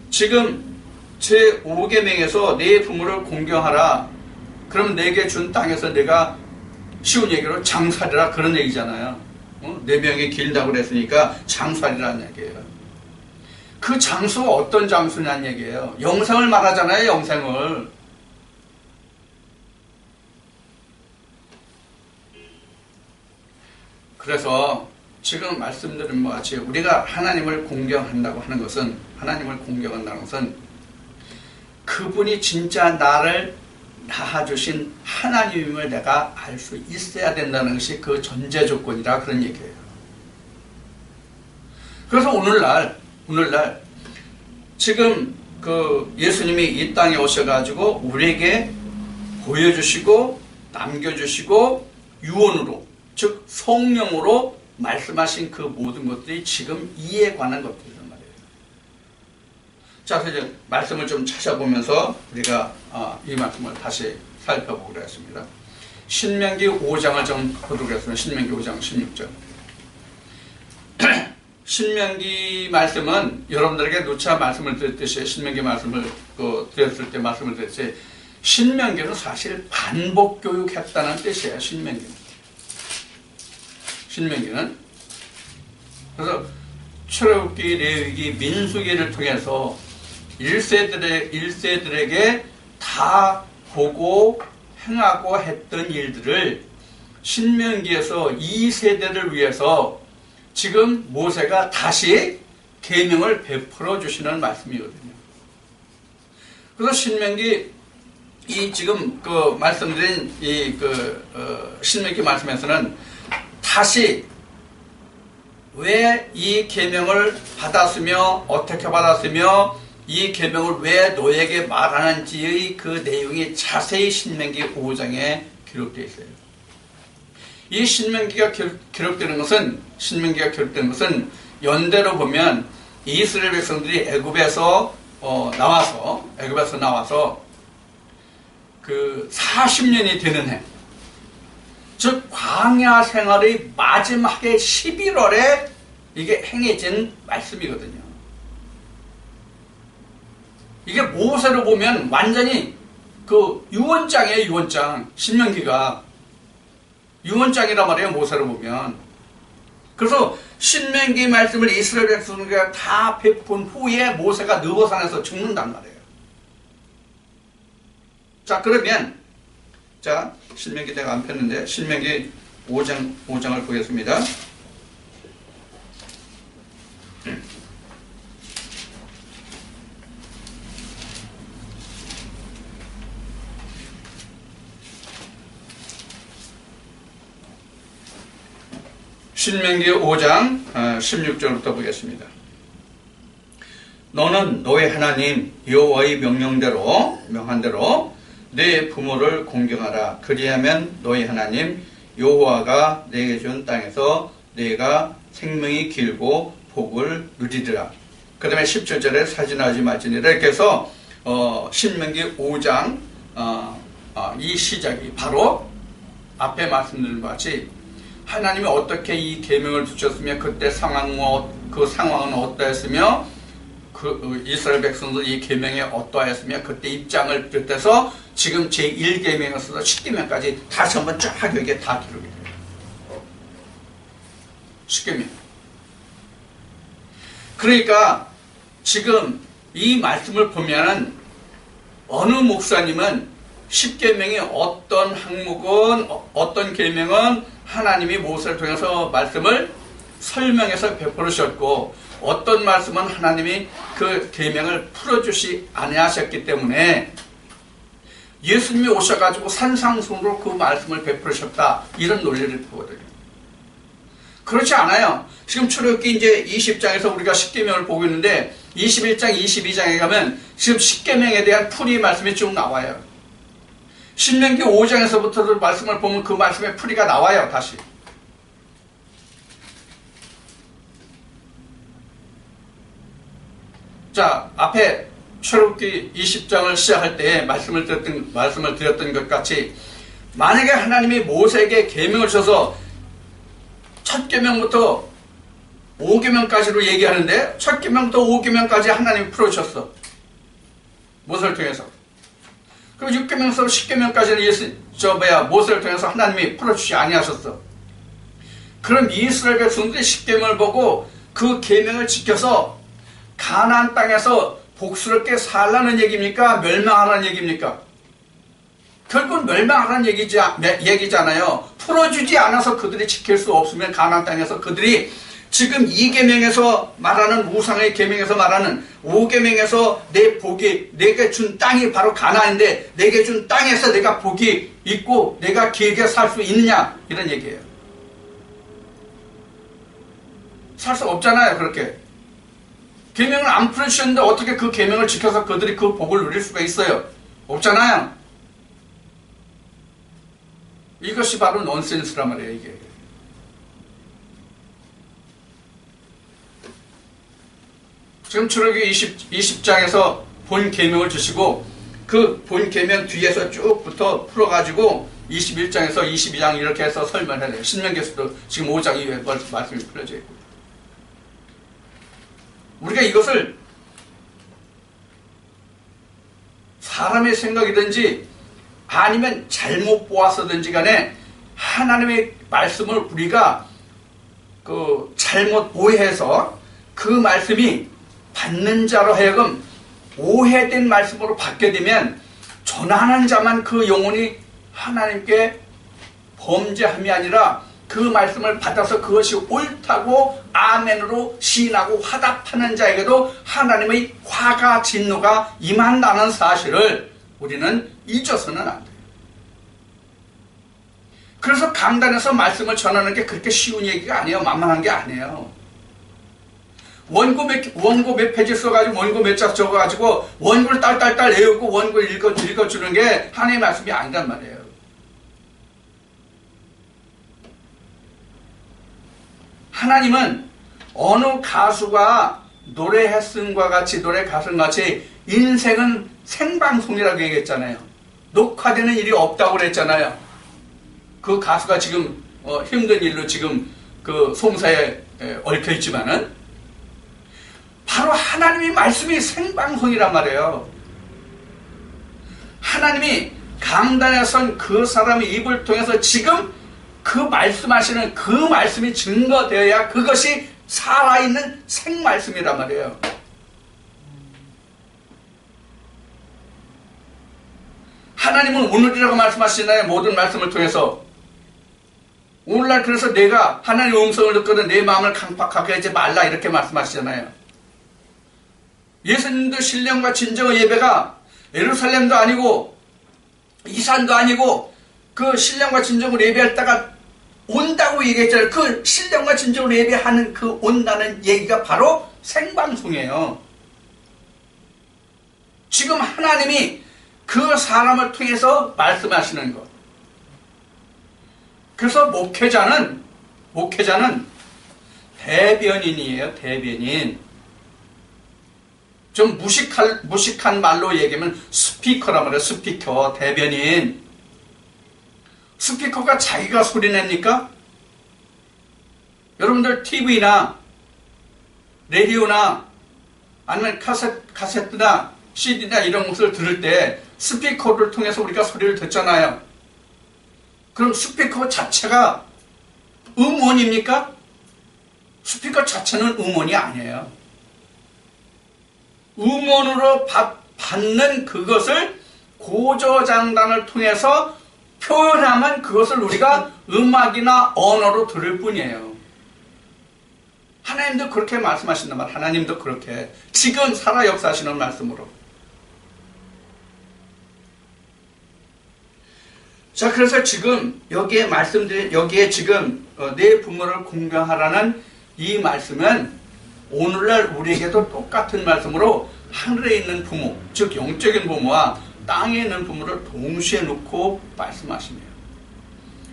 지금 제5계명에서 내 부모를 공경하라. 그럼 내게 준 땅에서 내가 쉬운 얘기로 장살이라 그런 얘기잖아요. 내 명이 길다고 그랬으니까 장살이라는 얘기예요. 그 장수가 어떤 장수냐는 얘기예요. 영생을 말하잖아요. 영생을. 그래서 지금 말씀드린 것 같이 우리가 하나님을 공경한다고 하는 것은 그분이 진짜 나를 낳아주신 하나님임을 내가 알 수 있어야 된다는 것이 그 전제 조건이라 그런 얘기예요. 그래서 오늘날 지금 그 예수님이 이 땅에 오셔가지고 우리에게 보여주시고 남겨주시고 유언으로 즉 성령으로 말씀하신 그 모든 것들이 지금 이에 관한 것들이란 말이에요. 자, 그래서 이제 말씀을 좀 찾아보면서 우리가 이 말씀을 다시 살펴보기로 했습니다. 신명기 5장을 좀 보도록 했습니다. 신명기 5장 16절. 신명기 말씀은 여러분들에게 누차 말씀을 드렸듯이 신명기 말씀을 드렸을 때 말씀을 드렸지 신명기는 사실 반복 교육했다는 뜻이에요. 신명기는 그래서 출애굽기, 레위기, 민수기를 통해서 1세들에게 다 보고 행하고 했던 일들을 신명기에서 2세대를 위해서 지금 모세가 다시 계명을 베풀어 주시는 말씀이거든요. 그래서 신명기 이 지금 그 말씀드린 이 신명기 말씀에서는 다시 왜 이 계명을 받았으며 어떻게 받았으며 이 계명을 왜 너에게 말하는지의 그 내용이 자세히 신명기 5장에 기록되어 있어요. 이 신명기가 기록되는 것은 연대로 보면 이스라엘 백성들이 애굽에서 나와서 그 40년이 되는 해, 즉 광야 생활의 마지막에 11월에 이게 행해진 말씀이거든요. 이게 모세로 보면 완전히 그 유언장이에요. 유언장. 신명기가 유언장이란 말이에요. 모세로 보면. 그래서 신명기 말씀을 이스라엘 백성에게 다 베푼 후에 모세가 느보산에서 죽는단 말이에요. 자, 그러면 자, 신명기 내가 안 폈는데 신명기 5장을 보겠습니다. 신명기 5장 16절부터 보겠습니다. 너는 너의 하나님 여호와의 명한 대로 네 부모를 공경하라. 그리하면 너희 하나님 여호와가 내게 준 땅에서 내가 생명이 길고 복을 누리리라. 그 다음에 17절에 사진하지 말지니라. 이렇게 해서 신명기 5장 이 시작이 바로 앞에 말씀드린 것 같이 하나님이 어떻게 이 계명을 주셨으며 그때 그 상황은 어떠했으며 그 이스라엘 백성들 이 계명에 어떠하였으며 그때 입장을 비롯해서 지금 제1계명에서도 10계명까지 다시 한번 쫙 여기에 다 기록이 돼요. 10계명. 그러니까 지금 이 말씀을 보면은 어느 목사님은 10계명의 어떤 항목은 어떤 계명은 하나님이 모세를 통해서 말씀을 설명해서 베풀으셨고 어떤 말씀은 하나님이 그 계명을 풀어주시 아니하셨기 때문에 예수님이 오셔가지고 산상수훈으로 그 말씀을 베풀으셨다 이런 논리를 보거든요. 그렇지 않아요. 지금 출애굽기 이제 20장에서 우리가 10계명을 보고 있는데 21장 22장에 가면 지금 10계명에 대한 풀이 말씀이 쭉 나와요. 신명기 5장에서부터 말씀을 보면 그 말씀의 풀이가 나와요. 다시 자, 앞에 출애굽기 20장을 시작할 때 말씀을 드렸던 것 같이 만약에 하나님이 모세에게 계명을 주셔서 첫 계명부터 5계명까지로 얘기하는데 첫 계명부터 5계명까지 하나님이 풀어주셨어. 모세를 통해서. 그리고 6계명에서 10계명까지는 모세를 통해서 하나님이 풀어주시 아니하셨어. 그럼 이스라엘 백성들이 10계명을 보고 그 계명을 지켜서 가나안 땅에서 복스럽게 살라는 얘기입니까? 멸망하라는 얘기입니까? 결국은 멸망하라는 얘기잖아요. 풀어주지 않아서 그들이 지킬 수 없으면 가나안 땅에서 그들이 지금 2계명에서 말하는 우상의 계명에서 말하는 5계명에서 내 복이 내게 준 땅이 바로 가나안인데 내게 준 땅에서 내가 복이 있고 내가 길게 살 수 있느냐 이런 얘기예요. 살 수 없잖아요. 그렇게 계명을 안 풀어주셨는데 어떻게 그 계명을 지켜서 그들이 그 복을 누릴 수가 있어요? 없잖아요. 이것이 바로 넌센스란 말이에요. 이게 지금 출애굽기 20장에서 본 계명을 주시고 그 본 계명 뒤에서 쭉부터 풀어가지고 21장에서 22장 이렇게 해서 설명을 해요. 신명기에서도 지금 5장 이후에 말씀이 풀려져 있고 우리가 이것을 사람의 생각이든지 아니면 잘못 보았어든지 간에 하나님의 말씀을 우리가 잘못 오해해서 그 말씀이 받는 자로 하여금 오해된 말씀으로 받게 되면 전하는 자만 그 영혼이 하나님께 범죄함이 아니라 그 말씀을 받아서 그것이 옳다고 아멘으로 시인하고 화답하는 자에게도 하나님의 화가 진노가 임한다는 사실을 우리는 잊어서는 안 돼요. 그래서 강단에서 말씀을 전하는 게 그렇게 쉬운 얘기가 아니에요. 만만한 게 아니에요. 원고 몇 페이지 써가지고 원고 몇 장 적어가지고 원고를 딸딸딸 외우고 원고를 읽어주는 게 하나님의 말씀이 아니란 말이에요. 하나님은 어느 가수가 노래했음과 같이 노래 가슴같이 인생은 생방송이라고 얘기했잖아요. 녹화되는 일이 없다고 그랬잖아요. 그 가수가 지금 힘든 일로 지금 그 송사에 얽혀 있지만은 바로 하나님의 말씀이 생방송이란 말이에요. 하나님이 강단에 선 그 사람의 입을 통해서 지금 그 말씀하시는 그 말씀이 증거되어야 그것이 살아있는 생말씀이란 말이에요. 하나님은 오늘이라고 말씀하시나요? 모든 말씀을 통해서. 오늘날 그래서 내가 하나님의 음성을 듣거든 내 마음을 강팍하게 하지 말라 이렇게 말씀하시잖아요. 예수님도 신령과 진정의 예배가 예루살렘도 아니고 이산도 아니고 그 신령과 진정으로 예배할 때가 온다고 얘기했잖아요. 그 신령과 진정으로 예배하는 그 온다는 얘기가 바로 생방송이에요. 지금 하나님이 그 사람을 통해서 말씀하시는 것. 그래서 목회자는 대변인이에요. 대변인. 좀 무식한 말로 얘기하면 스피커란 말이에요. 스피커, 대변인. 스피커가 자기가 소리 냅니까? 여러분들 TV나 라디오나 아니면 카세트나 CD나 이런 것을 들을 때 스피커를 통해서 우리가 소리를 듣잖아요. 그럼 스피커 자체가 음원입니까? 스피커 자체는 음원이 아니에요. 음원으로 받는 그것을 고저장단을 통해서 표현하면 그것을 우리가 음악이나 언어로 들을 뿐이에요. 하나님도 그렇게 말씀하신단 말이에요. 하나님도 그렇게 지금 살아 역사하시는 말씀으로. 자, 그래서 지금 여기에 지금 내 부모를 공경하라는 이 말씀은 오늘날 우리에게도 똑같은 말씀으로 하늘에 있는 부모, 즉 영적인 부모와 땅에 있는 부모를 동시에 놓고 말씀하시네요.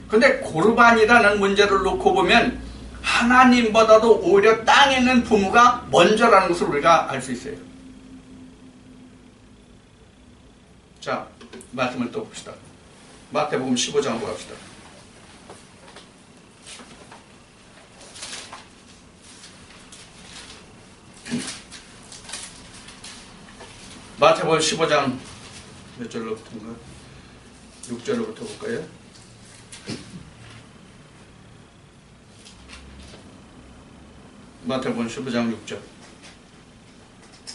근데 고르반이라는 문제를 놓고 보면 하나님보다도 오히려 땅에 있는 부모가 먼저라는 것을 우리가 알 수 있어요. 자, 말씀을 또 봅시다. 마태복음 15장으로 갑시다. 마태복음 15장 몇 절로부터인가? 6절로부터 볼까요? 마태복음 15장 6절.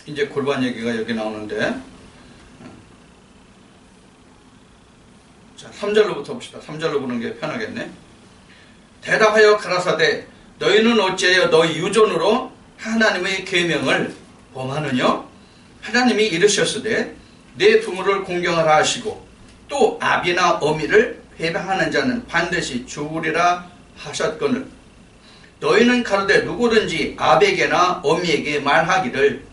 이제 골반 얘기가 여기 나오는데, 자, 3절로부터 봅시다. 3절로 보는 게 편하겠네. 대답하여 가라사대 너희는 어찌하여 너희 유전으로 하나님의 계명을 범하느냐? 하나님이 이르셨으되 내 부모를 공경하라 하시고 또 아비나 어미를 회방하는 자는 반드시 죽으리라 하셨거늘 너희는 가로되 누구든지 아베게나 어미에게 말하기를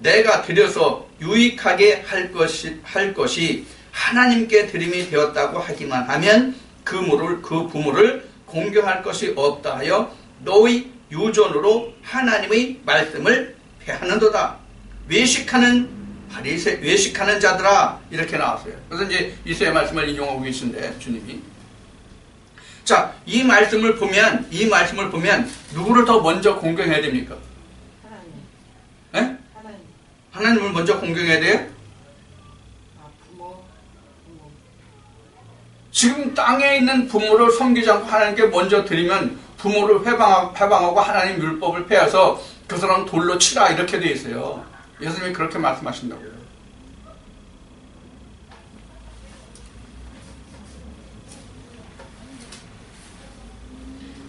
내가 드려서 유익하게 할 것이 하나님께 드림이 되었다고 하기만 하면 그 부모를 공경할 것이 없다 하여 너희 유전으로 하나님의 말씀을 폐하는도다. 외식하는 자들아 이렇게 나왔어요. 그래서 이제 이사야 말씀을 인용하고 계신데 주님이 자, 이 말씀을 보면 누구를 더 먼저 공경해야 됩니까? 하나님. 네? 하나님을 먼저 공경해야 돼요? 부모. 지금 땅에 있는 부모를 섬기지 않고 하나님께 먼저 드리면 부모를 회방하고 하나님 율법을 폐해서 그 사람 돌로 치라 이렇게 돼 있어요. 예수님이 그렇게 말씀하신다고요.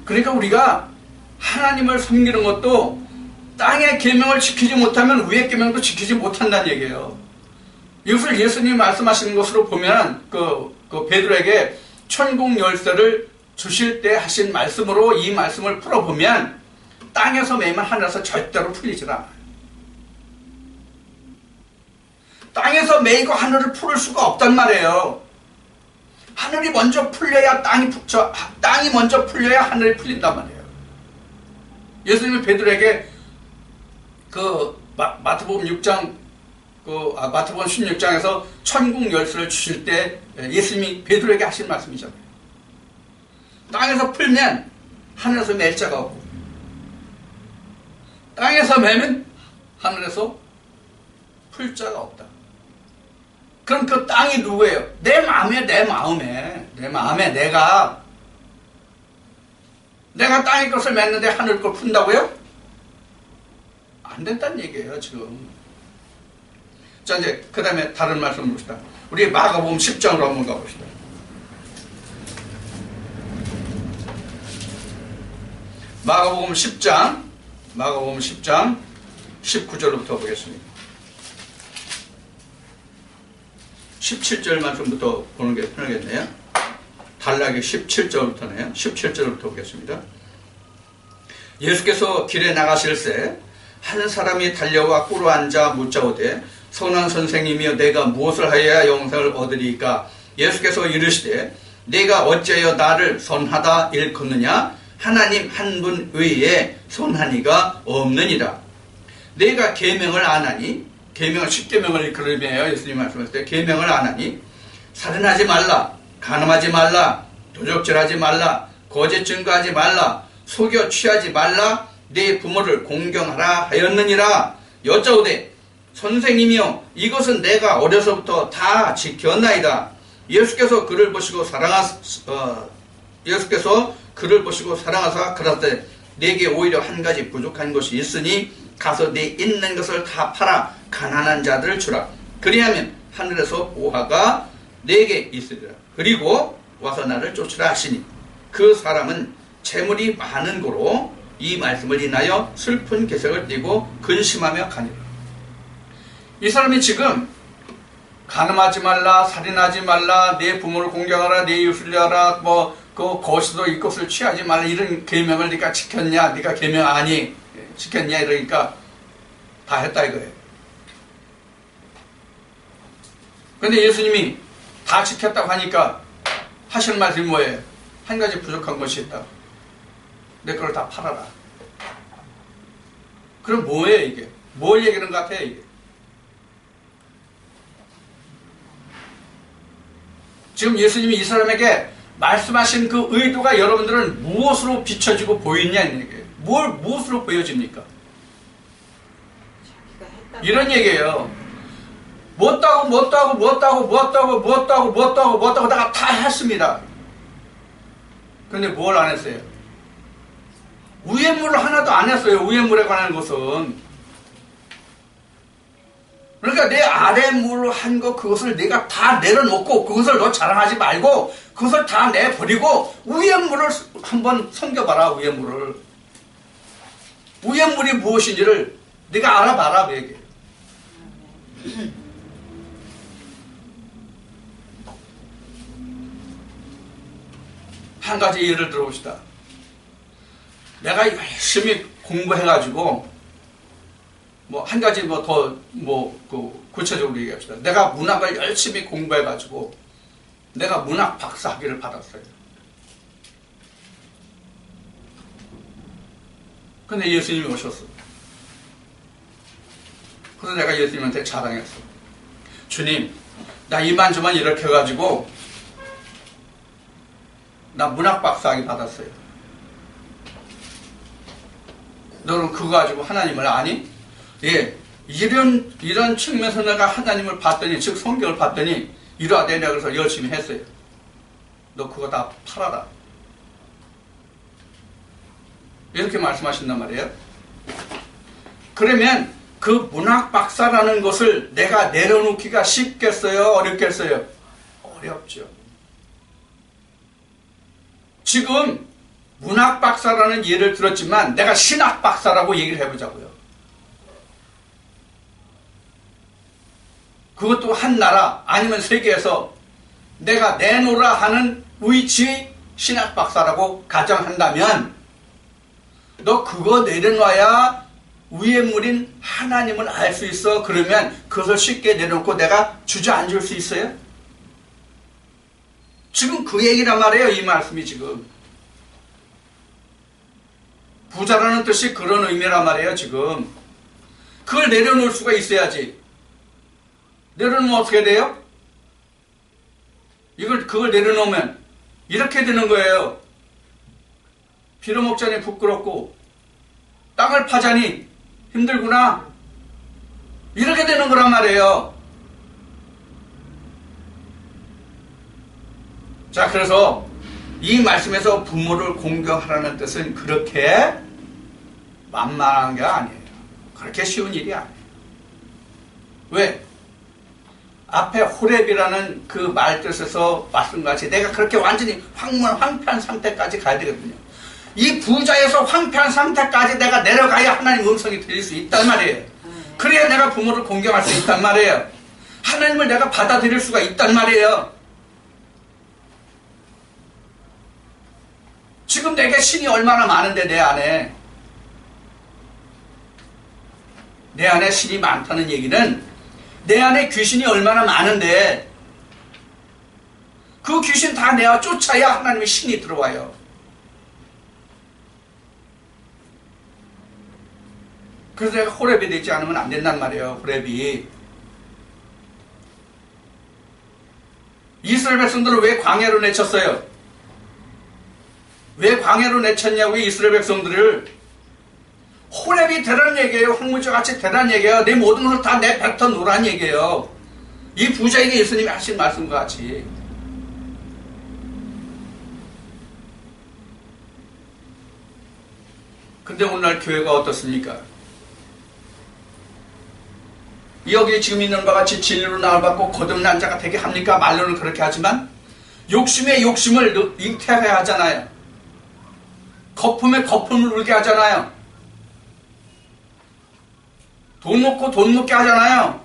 그러니까 우리가 하나님을 섬기는 것도 땅의 계명을 지키지 못하면 위의 계명도 지키지 못한다는 얘기예요. 이것을 예수님이 말씀하시는 것으로 보면 그 베드로에게 천국 열쇠를 주실 때 하신 말씀으로 이 말씀을 풀어보면 땅에서 매면 하늘에서 절대로 풀리질 않아요. 땅에서 매이고 하늘을 풀을 수가 없단 말이에요. 하늘이 먼저 풀려야 땅이 먼저 풀려야 하늘이 풀린단 말이에요. 예수님이 베드로에게 마태복음 6장 마태복음 16장에서 천국 열쇠를 주실 때 예수님이 베드로에게 하신 말씀이잖아요. 땅에서 풀면 하늘에서 맬 자가 없고, 땅에서 매면 하늘에서 풀 자가 없다. 그럼 그 땅이 누구예요? 내 마음에, 내 마음에 내가 땅의 것을 맺는데 하늘 걸 푼다고요? 안 된다는 얘기예요, 지금. 자, 이제 그 다음에 다른 말씀 봅시다. 우리 마가복음 10장으로 한번 가봅시다. 마가복음 10장 19절부터 보겠습니다. 17절 말씀부터 보는 게 편하겠네요. 단락이 17절부터네요. 17절부터 보겠습니다. 예수께서 길에 나가실새 한 사람이 달려와 꿇어 앉아 묻자오되 선한 선생님이여 내가 무엇을 하여야 영생을 얻으리이까? 예수께서 이르시되 내가 어찌하여 나를 선하다 일컫느냐? 하나님 한 분 외에 선한 이가 없느니라. 내가 계명을 안 하니, 계명을 10계명을 그러며요. 예수님 말씀하실 때 계명을 안 하니 살인하지 말라, 간음하지 말라, 도적질하지 말라, 거짓 증거하지 말라, 속여 취하지 말라, 네 부모를 공경하라 하였느니라. 여짜오되 선생님이여 이것은 내가 어려서부터 다 지켰나이다. 예수께서 그를 보시고 사랑하사 그러되 내게 오히려 한 가지 부족한 것이 있으니 가서 네 있는 것을 다 팔아 가난한 자들을 주라. 그리하면 하늘에서 보화가 내게 있으리라. 그리고 와서 나를 쫓으라 하시니 그 사람은 재물이 많은 고로 이 말씀을 인하여 슬픈 기색을 띠고 근심하며 가니라. 이 사람이 지금 간음하지 말라, 살인하지 말라, 내 부모를 공경하라, 내 이웃을 위하라, 그 거시도 이 것을 취하지 말라, 이런 계명을 네가 지켰냐? 네가 계명 아니 지켰냐? 이러니까 다 했다 이거예요. 근데 예수님이 다 지켰다고 하니까 하시는 말씀이 뭐예요? 한 가지 부족한 것이 있다. 내 걸 다 팔아라. 그럼 뭐예요 이게? 뭘 얘기하는 것 같아요 이게? 지금 예수님이 이 사람에게 말씀하신 그 의도가 여러분들은 무엇으로 비춰지고 보이냐는 얘기예요. 무엇으로 보여집니까? 이런 얘기예요. 못다고 내가 다 했습니다. 근데 뭘 안 했어요? 우회물을 하나도 안 했어요. 우회물에 관한 것은. 그러니까 내 아래물로 한 거 그것을 내가 다 내려놓고 그것을 너 자랑하지 말고 그것을 다 내버리고 우회물을 한번 섬겨봐라. 우회물이 무엇인지를 네가 알아봐라. 그 얘기예요. 한 가지 예를 들어봅시다. 내가 열심히 공부해가지고 한 가지 구체적으로 얘기합시다. 내가 문학을 열심히 공부해가지고 내가 문학 박사 학위를 받았어요. 근데 예수님이 오셨어. 그래서 내가 예수님한테 자랑했어. 주님, 나 이만저만 이렇게 해가지고 나 문학 박사 학위 받았어요. 너는 그거 가지고 하나님을 아니? 예, 이런 측면에서 내가 하나님을 봤더니, 즉 성경을 봤더니 이러하되 내가 그래서 열심히 했어요. 너 그거 다 팔아라. 이렇게 말씀하신단 말이에요. 그러면 그 문학 박사라는 것을 내가 내려놓기가 쉽겠어요? 어렵겠어요? 어렵죠. 지금 문학 박사라는 예를 들었지만 내가 신학 박사라고 얘기를 해보자고요. 그것도 한 나라 아니면 세계에서 내가 내놓으라 하는 위치의 신학 박사라고 가정한다면 너 그거 내려놔야 위에물인 하나님을 알 수 있어. 그러면 그것을 쉽게 내놓고 내가 주저앉을 수 있어요? 지금 그 얘기란 말이에요. 이 말씀이 지금 부자라는 뜻이 그런 의미란 말이에요. 지금 그걸 내려놓을 수가 있어야지. 내려놓으면 어떻게 돼요? 그걸 내려놓으면 이렇게 되는 거예요. 빌어먹자니 부끄럽고 땅을 파자니 힘들구나. 이렇게 되는 거란 말이에요. 자, 그래서 이 말씀에서 부모를 공경하라는 뜻은 그렇게 만만한 게 아니에요. 그렇게 쉬운 일이 아니에요. 왜? 앞에 호렙이라는 그 말 뜻에서 말씀같이 내가 그렇게 완전히 황폐한 상태까지 가야 되거든요. 이 부자에서 황폐한 상태까지 내가 내려가야 하나님 음성이 들릴 수 있단 말이에요. 그래야 내가 부모를 공경할 수 있단 말이에요. 하나님을 내가 받아들일 수가 있단 말이에요. 지금 내게 신이 얼마나 많은데 내 안에 신이 많다는 얘기는 내 안에 귀신이 얼마나 많은데 그 귀신 다 내가 쫓아야 하나님의 신이 들어와요. 그래서 내가 호렙이 되지 않으면 안 된단 말이에요. 호렙이. 이스라엘 백성들을 왜 광야로 내쳤어요? 왜 광야로 내쳤냐고 이스라엘 백성들을. 호렙이 되라는 얘기예요. 황무지와 같이 되라는 얘기예요. 내 모든 것을 다 내 뱉어 놓으라는 얘기예요. 이 부자에게 예수님이 하신 말씀과 같이. 근데 오늘날 교회가 어떻습니까? 여기 지금 있는 바와 같이 진리로 나을 받고 거듭난 자가 되게 합니까? 말로는 그렇게 하지만 욕심에 욕심을 잉태하게 하잖아요. 거품에 거품을 울게 하잖아요. 돈 먹고 돈 먹게 하잖아요.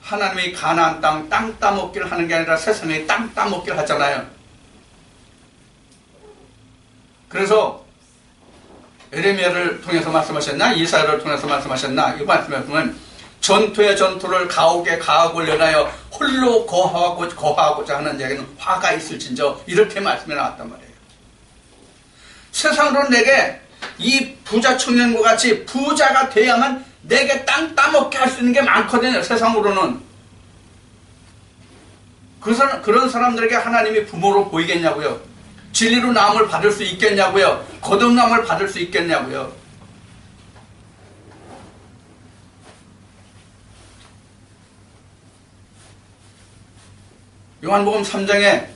하나님의 가나안 땅 따먹기를 하는 게 아니라 세상에 땅 따먹기를 하잖아요. 그래서 에레미야를 통해서 말씀하셨나? 이사야를 통해서 말씀하셨나? 이 말씀에 보면 전투의 전투를 가옥에 가옥을 연하여 홀로 거하고자 하는 자에게는 화가 있을진저 이렇게 말씀해 나왔단 말이에요. 세상으로는 내게 이 부자 청년과 같이 부자가 돼야만 내게 땅 따먹게 할 수 있는 게 많거든요. 세상으로는. 그런 사람들에게 하나님이 부모로 보이겠냐고요. 진리로 나음을 받을 수 있겠냐고요. 거듭남을 받을 수 있겠냐고요. 요한복음 3장에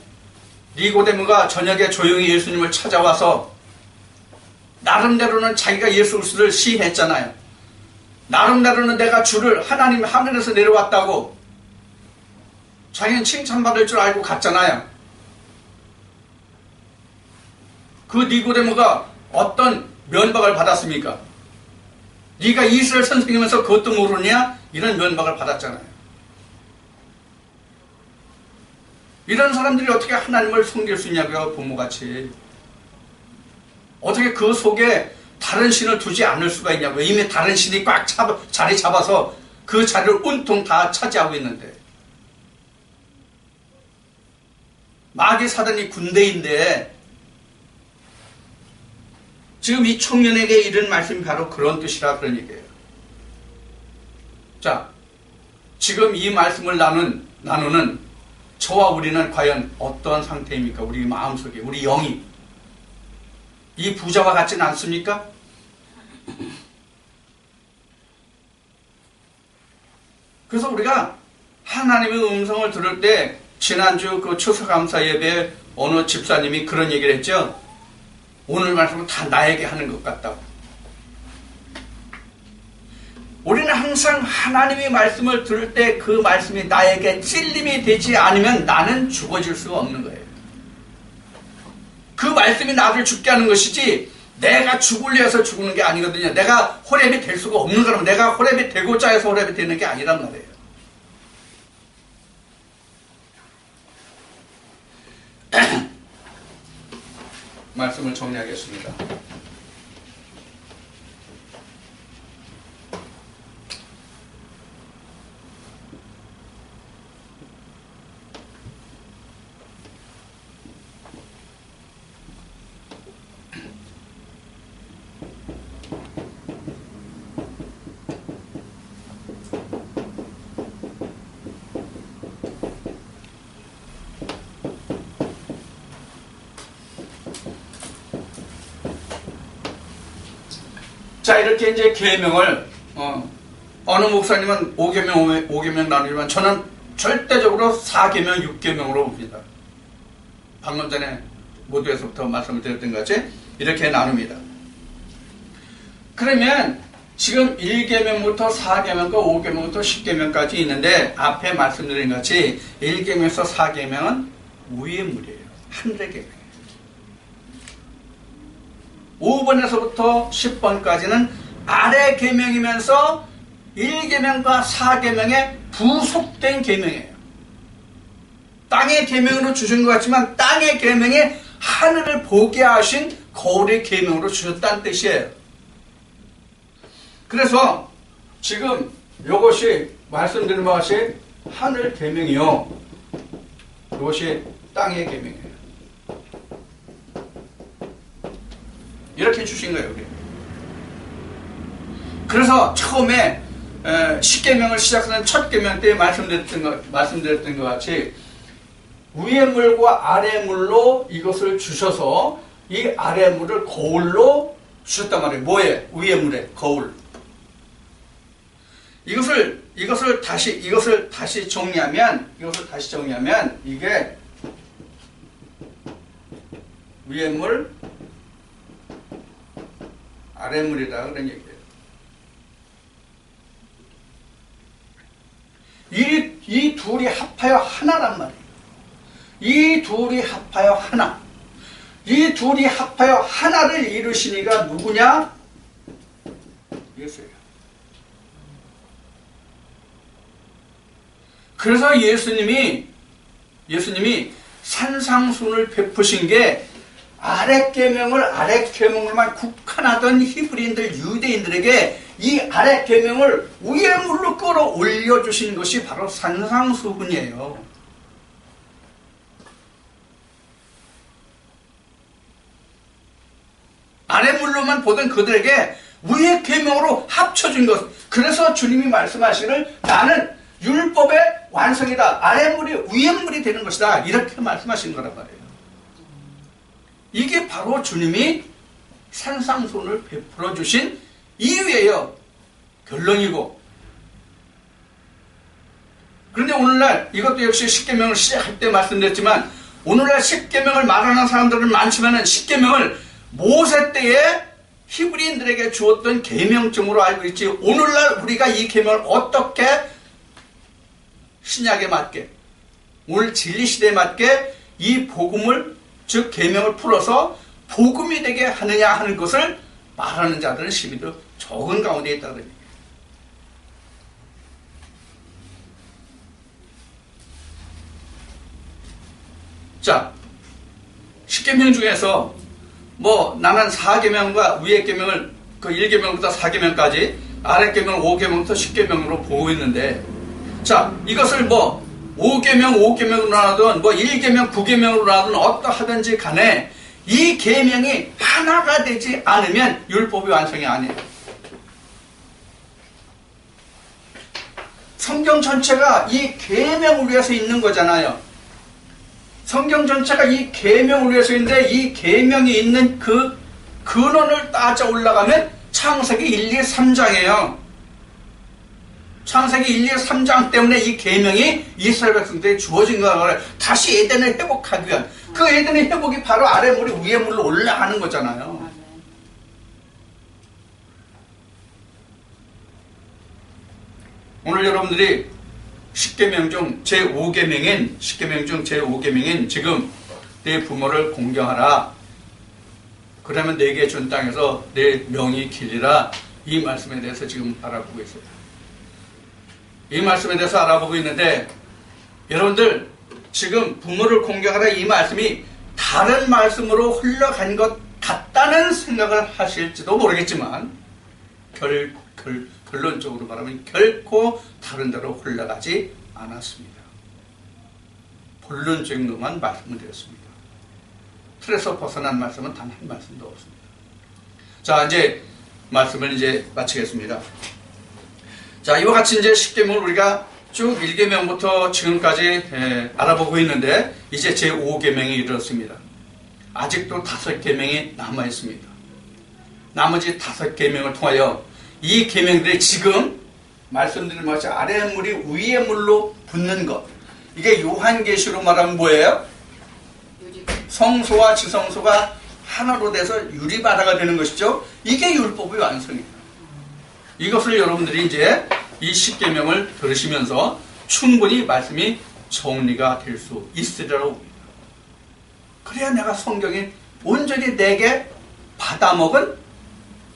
니고데모가 저녁에 조용히 예수님을 찾아와서 나름대로는 자기가 예수 그리스도를 시인했잖아요. 나름대로는 내가 주를 하나님 하늘에서 내려왔다고 자기는 칭찬받을 줄 알고 갔잖아요. 그 니고데모가 어떤 면박을 받았습니까? 네가 이스라엘 선생이면서 그것도 모르냐? 이런 면박을 받았잖아요. 이런 사람들이 어떻게 하나님을 섬길 수 있냐고요, 부모같이. 어떻게 그 속에 다른 신을 두지 않을 수가 있냐고요. 이미 다른 신이 꽉 자리 잡아서 그 자리를 온통 다 차지하고 있는데. 마귀 사단이 군대인데 지금 이 청년에게 이런 말씀이 바로 그런 뜻이라 그런 얘기예요. 자, 지금 이 말씀을 나누는 저와 우리는 과연 어떤 상태입니까? 우리 마음속에, 우리 영이. 이 부자와 같지는 않습니까? 그래서 우리가 하나님의 음성을 들을 때 지난주 그 추수감사 예배에 어느 집사님이 그런 얘기를 했죠. 오늘 말씀은 다 나에게 하는 것 같다고. 우리는 항상 하나님의 말씀을 들을 때 그 말씀이 나에게 찔림이 되지 않으면 나는 죽어질 수가 없는 거예요. 그 말씀이 나를 죽게 하는 것이지 내가 죽으려 해서 죽는 게 아니거든요. 내가 호렙이 될 수가 없는 거라면 내가 호렙이 되고자 해서 호렙이 되는 게 아니란 말이에요. 말씀을 정리하겠습니다. 자, 이렇게 이제 계명을 어느 목사님은 5계명 나누지만 저는 절대적으로 4계명, 6계명으로 봅니다. 방금 전에 모두에서부터 말씀을 드렸던 것 같이 이렇게 나눕니다. 그러면 지금 1계명부터 4계명과 5계명부터 10계명까지 있는데 앞에 말씀드린 것 같이 1계명에서 4계명은 위의 물이에요. 하늘의 계명이에요. 5번에서부터 10번까지는 아래 계명이면서 1계명과 4계명에 부속된 계명이에요. 땅의 계명으로 주신 것 같지만 땅의 계명이 하늘을 보게 하신 거울의 계명으로 주셨다는 뜻이에요. 그래서 지금 이것이 말씀드린 바와 같이 하늘 계명이요, 이것이 땅의 계명이에요. 이렇게 주신 거예요. 우리. 그래서 처음에 10계명을 시작하는 첫 계명 때 말씀드렸던 것 같이 위의 물과 아래 물로 이것을 주셔서 이 아래 물을 거울로 주셨단 말이에요. 뭐에? 위의 물에 거울. 이것을 다시 정리하면 이게 위의 물, 아래 물이다 그런 얘기예요. 이 둘이 합하여 하나란 말이에요. 이 둘이 합하여 하나. 이 둘이 합하여 하나를 이루시니가 누구냐? 예수예요. 그래서 예수님이 산상순을 베푸신 게 아래 계명을만 국한하던 히브리인들, 유대인들에게 이 아래 계명을 위의 물로 끌어올려 주신 것이 바로 산상수훈이에요. 아래 물로만 보던 그들에게 위의 계명으로 합쳐준 것. 그래서 주님이 말씀하시기를 나는 율법의 완성이다. 아래 물이 위의 물이 되는 것이다. 이렇게 말씀하신 거란 말이에요. 이게 바로 주님이 산상순을 베풀어 주신 이유예요. 결론이고. 그런데 오늘날 이것도 역시 10계명을 시작할 때 말씀드렸지만 오늘날 10계명을 말하는 사람들은 많지만 10계명을 모세 때에 히브리인들에게 주었던 계명증으로 알고 있지, 오늘날 우리가 이 계명을 어떻게 신약에 맞게, 오늘 진리시대에 맞게 이 복음을, 즉 계명을 풀어서 복음이 되게 하느냐 하는 것을 말하는 자들은 시비도 적은 가운데 있다는 얘기예요. 자, 10계명 중에서 나는 4계명과 위의 계명을 1계명부터 4계명까지, 아래 계명을 5계명부터 10계명으로 보고 있는데, 자, 이것을 5계명으로 나누든 1계명 9계명으로 나누든 어떠하든지 간에 이 계명이 하나가 되지 않으면 율법의 완성이 아니에요. 성경 전체가 이 계명을 위해서 있는 거잖아요. 성경 전체가 이 계명을 위해서 있는데 이 계명이 있는 그 근원을 따져 올라가면 창세기 1, 2, 3장이에요. 창세기 1, 2, 3장 때문에 이 계명이 이스라엘 백성들에게 주어진 거예요. 다시 에덴을 회복하기 위한. 그 에덴의 회복이 바로 아래 물이 위에 물로 올라가는 거잖아요. 오늘 여러분들이 10계명 중 제5계명인 지금 내 부모를 공경하라. 그러면 내게 준 땅에서 내 명이 길리라. 이 말씀에 대해서 지금 알아보고 있어요. 이 말씀에 대해서 알아보고 있는데 여러분들 지금 부모를 공경하라 이 말씀이 다른 말씀으로 흘러간 것 같다는 생각을 하실지도 모르겠지만 결론적으로 말하면 결코 다른 데로 흘러가지 않았습니다. 본론적인 것만 말씀을 드렸습니다. 틀에서 벗어난 말씀은 단 한 말씀도 없습니다. 자, 이제 말씀을 마치겠습니다. 자, 이와 같이 이제 10계명을 우리가 쭉 1계명부터 지금까지 알아보고 있는데 이제 제 5계명이 이르렀습니다. 아직도 5계명이 남아 있습니다. 나머지 5계명을 통하여 이 계명들이 지금 말씀드린 것이 아래의 물이 위의 물로 붙는 것, 이게 요한계시로 말하면 뭐예요? 유리. 성소와 지성소가 하나로 돼서 유리바다가 되는 것이죠. 이게 율법의 완성이에요. 이것을 여러분들이 이제 이 10계명을 들으시면서 충분히 말씀이 정리가 될 수 있으리라고 봅니다. 그래야 내가 성경이 온전히 내게 받아먹은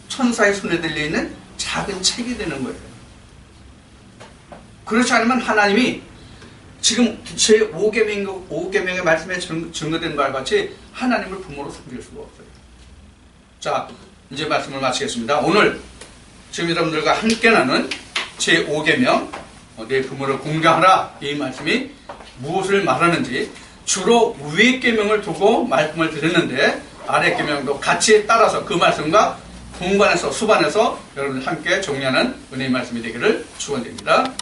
천사의 손에 들려있는 작은 책이 되는 거예요. 그렇지 않으면 하나님이 지금 제 5계명의 말씀에 증거된 바와 같이 하나님을 부모로 섬길 수가 없어요. 자, 이제 말씀을 마치겠습니다. 오늘 지금 여러분들과 함께 나눈 제 5계명, 내 부모를 공경하라, 이 말씀이 무엇을 말하는지 주로 위의 계명을 두고 말씀을 드렸는데 아래 계명도 같이 따라서 그 말씀과 분반해서 수반해서 여러분들 함께 정리하는 은혜의 말씀이 되기를 축원드립니다.